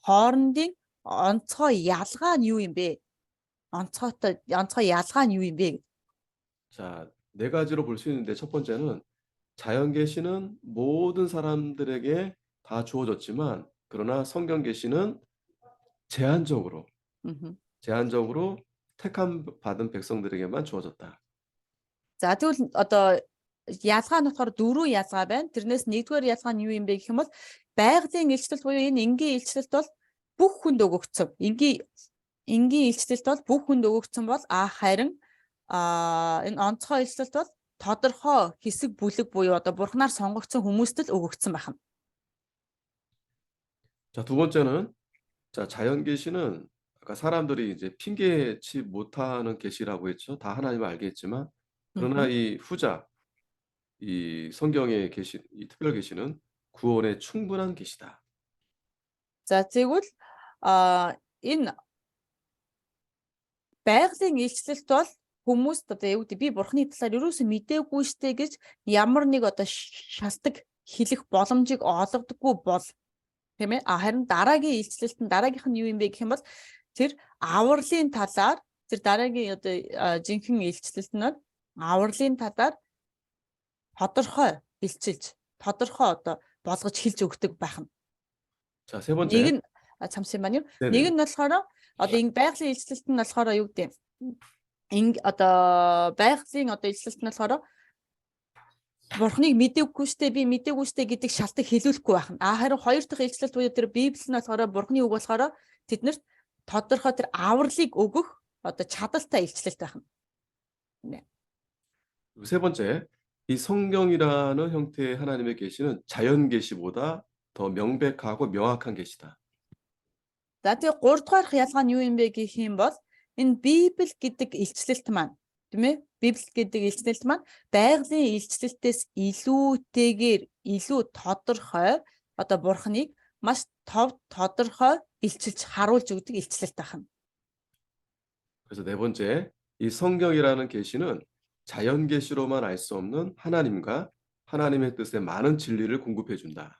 хоорондын онцгой ялгаа нь юу юм бэ? онцгой ялгаа нь юу юм бэ? 자, 네 가지로 볼 수 있는데 첫 번째는 자연 계시는 모든 사람들에게 다 주어졌지만 그러나 성경 계시는 제한적으로 택함 받은 백성들에게만 주어졌다. За тэгвэл одоо ялгаа нь болохоор дөрвөн ялгаа байна. Тэрнээс нэгдүгээр ялгаа нь юу юм бэ гэх юм бол байгалийн илчлэлт буюу энэ энгийн илчлэлт бол бүх хүнд өгөгдсөн. Энгийн илчлэлт бол бүх хүнд өгөгдсөн бол харин энэ онцгой илчлэлт бол тодорхой хэсэг бүлэг буюу одоо бурхнаар сонгогдсон хүмүүст л өгөгдсөн байна. 자, 두 번째는 자연 계시는 아까 사람들이 이제 핑계치 못하는 계시라고 했죠. 다 하나님을 알겠지만 그러나 이 후자 이 성경의 계시 이 특별 계시는 구원의 충분한 계시다. За тэгвэл энэ байгалийн илчлэлт бол хүмүүст одоо юу гэдэг би бурхны талаар юусэн мэдээгүй штэ гэж ямар нэг одоо шалтгаан хэлэх боломжийг олгодоггүй бол тийм ээ харин дараагийн илчлэлт нь дараагийнх нь юу юм бэ гэх юм бол тэр авралын талаар тэр дараагийн одоо жинхэнэ илчлэлт нь авралын талаар тодорхой илчилж тодорхой одоо болгож хэлж өгдөг байна. 자, 세 번째. Нэг нь цамсын маань юу? Нэг нь болохоор одоо энэ байгалийн илчлэлт нь болохоор юу гэдэг энэ одоо байгалийн одоо илчлэлт нь болохоор бурхныг мэдээгүй штэ би мэдээгүй штэ гэдэг шалтгаан хэлүүлэхгүй байна. Харин хоёр дахь илчлэлт буюу тэр Библи нь болохоор бурхны үг болохоор тэднэрт тодорхой тэр авралыг өгөх одоо чадaltaй илчлэлт байна. 세 번째, 이 성경이라는 형태의 하나님의 계시는 자연 계시보다 더 명백하고 명확한 계시다. За тэгээ 3 дахь ялгаа нь юу юм бэ гэх юм бол энэ Библи гэдэг илчлэлт маань тийм ээ Библи гэдэг илчлэлт маань байгалийн илчлэлтээс илүүтэйгээр илүү тодорхой одоо бурхныг маш тодорхой илчилж харуулж өгдөг илчлэлт байна. 그래서 네 번째, 이 성경이라는 계시는 자연 계시로만 알 수 없는 하나님과 하나님의 뜻에 많은 진리를 공급해 준다.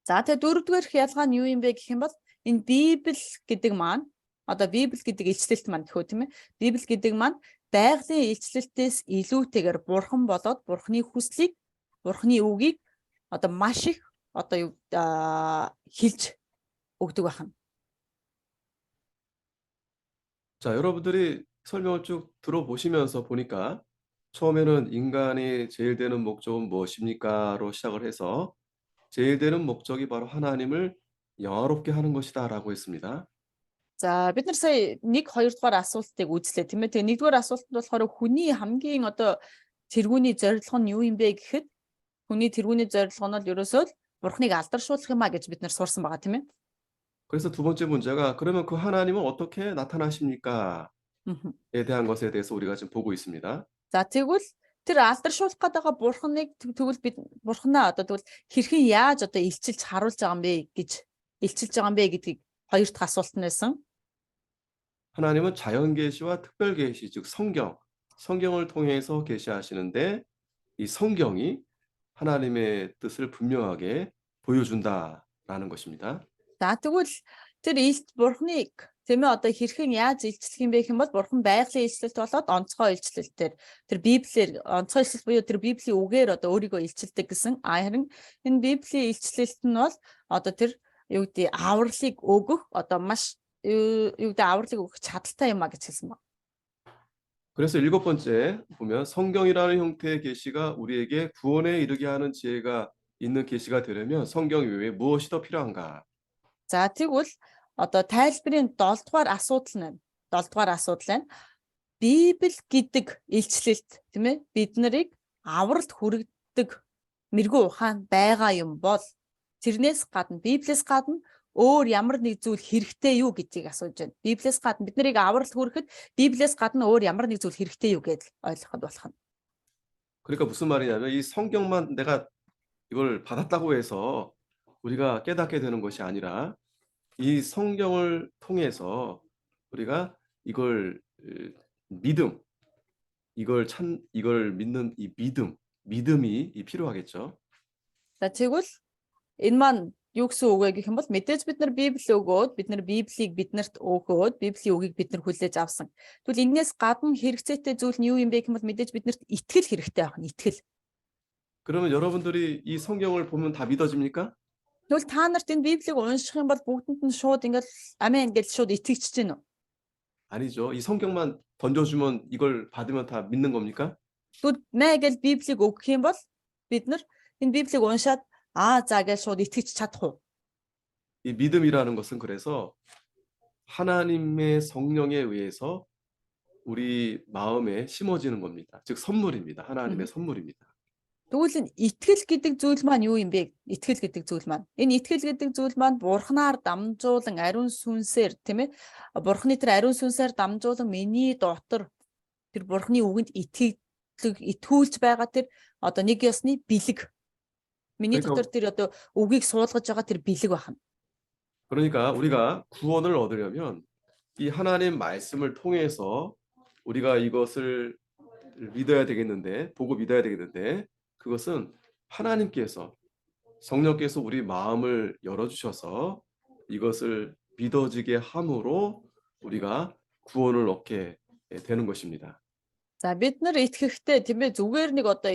За тэгээ дөрөвдүгээр ялгаа нь юу юм бэ гэх юм бол энэ Библи гэдэг маань одоо Библи гэдэг илчлэлт маань гэхүү тийм ээ Библи гэдэг маань байгалийн илчлэлтээс илүүтэйгээр бурхан болоод бурхны хүслийг бурхны үгийг одоо маш их одоо хэлж өгдөг байна. 자, 여러분들이 설명을 쭉 들어보시면서 보니까 처음에는 인간이 제일 되는 목적은 무엇입니까?로 시작을 해서 제일 되는 목적이 바로 하나님을 영화롭게 하는 것이다라고 했습니다. За бид нар сая 1 2 дугаар асуултыг үзлээ тийм ээ. Тэгээ нэгдүгээр асуултанд болохоор хүний хамгийн одоо тэргүүний зорилго нь юу юм бэ гэхэд хүний тэргүүний зорилго нь бол ерөөсөө л Бурхныг алдаршуулах юм а гэж бид нар сурсан байгаа тийм ээ. 그래서 두 번째 문제가 그러면 그 하나님은 어떻게 나타나십니까? Мгм. 에 대한 것에 대해서 우리가 지금 보고 있습니다. За тэгвэл тэр алдаршуулах гээд байгаа Бурхныг тэгвэл бид Бурхнаа одоо тэгвэл хэрхэн яаж одоо илчилж харуулж байгаа юм бэ гэж илчилж байгаа юм бэ гэдгийг хоёр дахь асуулт нь байсан. 하나님은 자연 계시와 특별 계시, 즉 성경을 통해서 계시하시는데 이 성경이 하나님의 뜻을 분명하게 보여준다라는 것입니다. За тэгвэл тэр илт Бурхныг тийм ээ одоо хэрхэн яаж илчлэх юм бэ гэх юм бол Бурхан байгалийн илчлэлт болоод онцгой илчлэлтээр тэр Библиэр онцгой илчлэлт буюу тэр Библийн үгээр одоо өөрийгөө илчилдэг гэсэн. Харин энэ Библийн илчлэлт нь бол одоо тэр юу гэдэг авралыг өгөх одоо маш юу гэдэг авралыг өгөх чадaltaй юм а гэж хэлсэн байна. 그래서 일곱 번째 보면 성경이라는 형태의 계시가 우리에게 구원에 이르게 하는 지혜가 있는 계시가 되려면 성경 외에 무엇이 더 필요한가? За тэгвэл одоо тайлбарын 7 дугаар асуудал нь Библи гэдэг илчлэлт тийм ээ бид нарыг авралт хүргэдэг мэрэгүү ухаан байгаа юм бол тэрнээс гадна Библиэс гадна өөр ямар нэг зүйл хэрэгтэй юу гэдгийг асууж байна. Библиэс гадна бид нарыг авралт хүрэхэд Библиэс гадна өөр ямар нэг зүйл хэрэгтэй юу гэдэл ойлгоход болох нь. 그러니까 무슨 말이냐면 이 성경만 내가 이걸 받았다고 해서 우리가 깨닫게 되는 것이 아니라 이 성경을 통해서 우리가 이걸 믿음, 이걸 믿는 이 믿음이 필요하겠죠. За тэгвэл энэ маань юу гэсэн үг вэ гэх юм бол мэдээж бид нар Библи өгөөд бид нар Библийг биднэрт өгөөд Библийн үгийг бид нар хүлээж авсан. Тэгвэл энэс гадна хэрэгцээтэй зүйл нь юу юм бэ гэх юм бол мэдээж биднэрт итгэл хэрэгтэй байх нь итгэл. 그러면 여러분들이 이 성경을 보면 다 믿어집니까? Тэгвэл та нарт энэ Библийг унших юм бол бүгдэнд нь шууд ингээд амин гэж шууд итгэж чинь үү? 아니죠. 이 성경만 던져주면 이걸 받으면 다 믿는 겁니까? Тэгвэл мэ гэж Библийг өгөх юм бол бид нар энэ Библийг уншаад за гэж шууд итгэж чадах уу? 이 믿음이라는 것은 그래서 하나님의 성령에 의해서 우리 마음에 심어지는 겁니다. 즉 선물입니다. 하나님의 선물입니다. Тэгвэл энэ итгэл гэдэг зүйл маань юу юм бэ? Итгэл гэдэг зүйл маань. Энэ итгэл гэдэг зүйл маань Бурханаар дамжуулан ариун сүнсээр тийм ээ. Бурханы тэр ариун сүнсээр дамжуулан миний дотор тэр Бурханы үгэнд итгүүлж байгаа тэр одоо нэг ёсны бэлэг. Миний дотор тэр одоо үгийг суулгаж байгаа тэр бэлэг байна. 그러니까 우리가 구원을 얻으려면 이 하나님 말씀을 통해서 우리가 이것을 믿어야 되겠는데, 보고 믿어야 되겠는데, 그것은 하나님께서 성령께서 우리 마음을 열어주셔서 이것을 믿어지게 함으로 우리가 구원을 얻게 되는 것입니다. За бид нар итгэхдээ тийм ээ зүгээр нэг одоо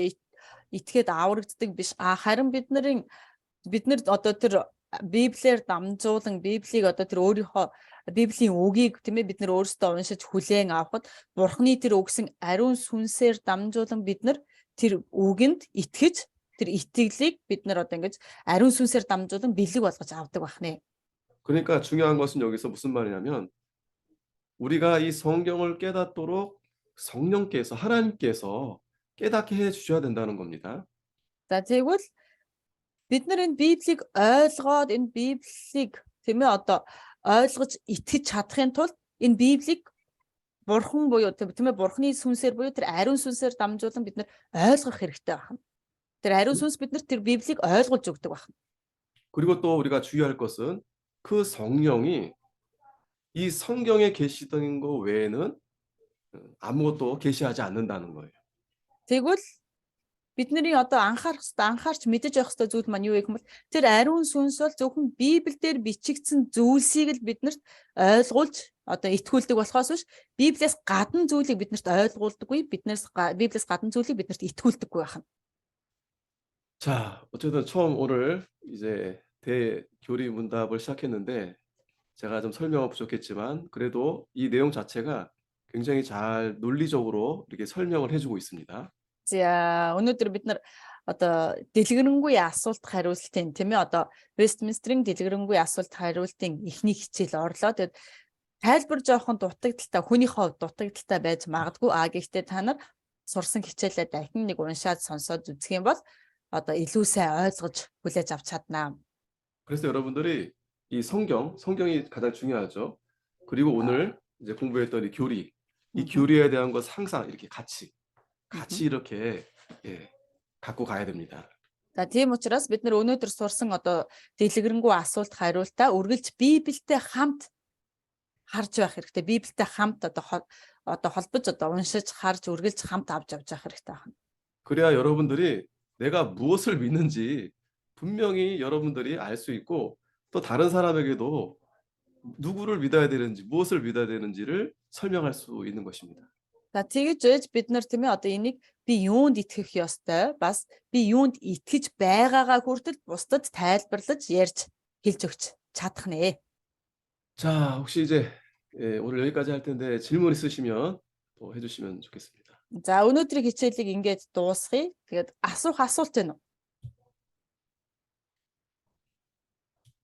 итгээд аврагддаг биш. Харин бид нар одоо тэр Библиэр дамжуулан Библийг одоо тэр өөрийнхөө Библийн үгийг тийм ээ бид нар өөрсдөө уншиж хүлээн авахад Бурхны тэр өгсөн ариун сүнсээр дамжуулан бид нар тэр үгэнд итгэж тэр итгэлийг бид нар одоо ингэж ариун сүнсээр дамжуулан бэлэг болгож авдаг байна. 그러니까 중요한 것은 여기서 무슨 말이냐면 우리가 이 성경을 깨닫도록 성령께서 하나님께서 깨닫게 해 주셔야 된다는 겁니다. За тэгвэл бид нар энэ Библийг ойлгоод энэ Библийг тийм ээ одоо ойлгож итгэж чадахын тулд энэ Библийг Бурхан буюу тийм ээ Бурханы сүнсээр буюу тэр ариун сүнсээр дамжуулан бид нар ойлгох хэрэгтэй байна. Тэр ариун сүнс биднэрт тэр Библийг ойлгуулж өгдөг байна. 그리고 또 우리가 주의할 것은 그 성령이 이 성경에 계시던 거 외에는 아무것도 계시하지 않는다는 거예요. Тэгвэл бидний одоо анхаарч мэдэж явах ёстой зүйл маань юу вэ гэвэл тэр ариун сүнс бол зөвхөн Библиэлд бичигдсэн зүйлсийг л биднэрт ойлгуулж одоо итгүүлдэг болохоос биш Библиэс гадна зүйлийг биднэрт ойлгуулдаггүй Библиэс гадна зүйлийг биднэрт итгүүлдэггүй байна. 자, 어쨌든 처음 오늘 이제 대교리 문답을 시작했는데 제가 좀 설명은 부족했지만 그래도 이 내용 자체가 굉장히 잘 논리적으로 이렇게 설명을 해주고 있습니다. За өнөөдөр бид нар одоо дэлгэрэнгүй асуулт хариултын тийм ээ одоо Вестминстерийн дэлгэрэнгүй асуулт хариултын эхний хичээл орлоо. Тэгээд тайлбар жоохон дутагдaltaй хүнийхээ хувьд дутагдaltaй байж магадгүй. Гэхдээ та нар сурсан хичээлээ дахин нэг уншаад сонсоод үзэх юм бол одоо илүү сайн ойлгож хүлээж авч чаднаа. 그래서 여러분들이 이 성경이 가장 중요하죠. 그리고 오늘 이제 공부했던 이 교리, 이 교리에 대한 것 항상 이렇게 같이 이렇게 갖고 가야 됩니다. За тийм учраас бид нар өнөөдөр сурсан одоо дэлгэрэнгүй асуулт хариултаа үргэлж Библиэтэй хамт харж байх хэрэгтэй. Библиэтэй хамт одоо холбож одоо уншиж харж үргэлж хамт авч явж явах хэрэгтэй байна. 그래야 여러분들이 내가 무엇을 믿는지 분명히 여러분들이 알 수 있고 또 다른 사람에게도 누구를 믿어야 되는지 무엇을 믿어야 되는지를 설명할 수 있는 것입니다. За тэгж ээж бид нар тийм ээ одоо энийг би юунд итгэх ёстой бас би юунд итгэж байгаагаа хүртэл бусдад тайлбарлаж ярьж хэлж өгч чадах нэ. 자, 혹시 이제 오늘 여기까지 할 텐데 질문 있으시면 또 해주시면 좋겠습니다. За өнөөдрийн хичээлийг ингээд дуусгая. Тэгээд асуулт байна уу?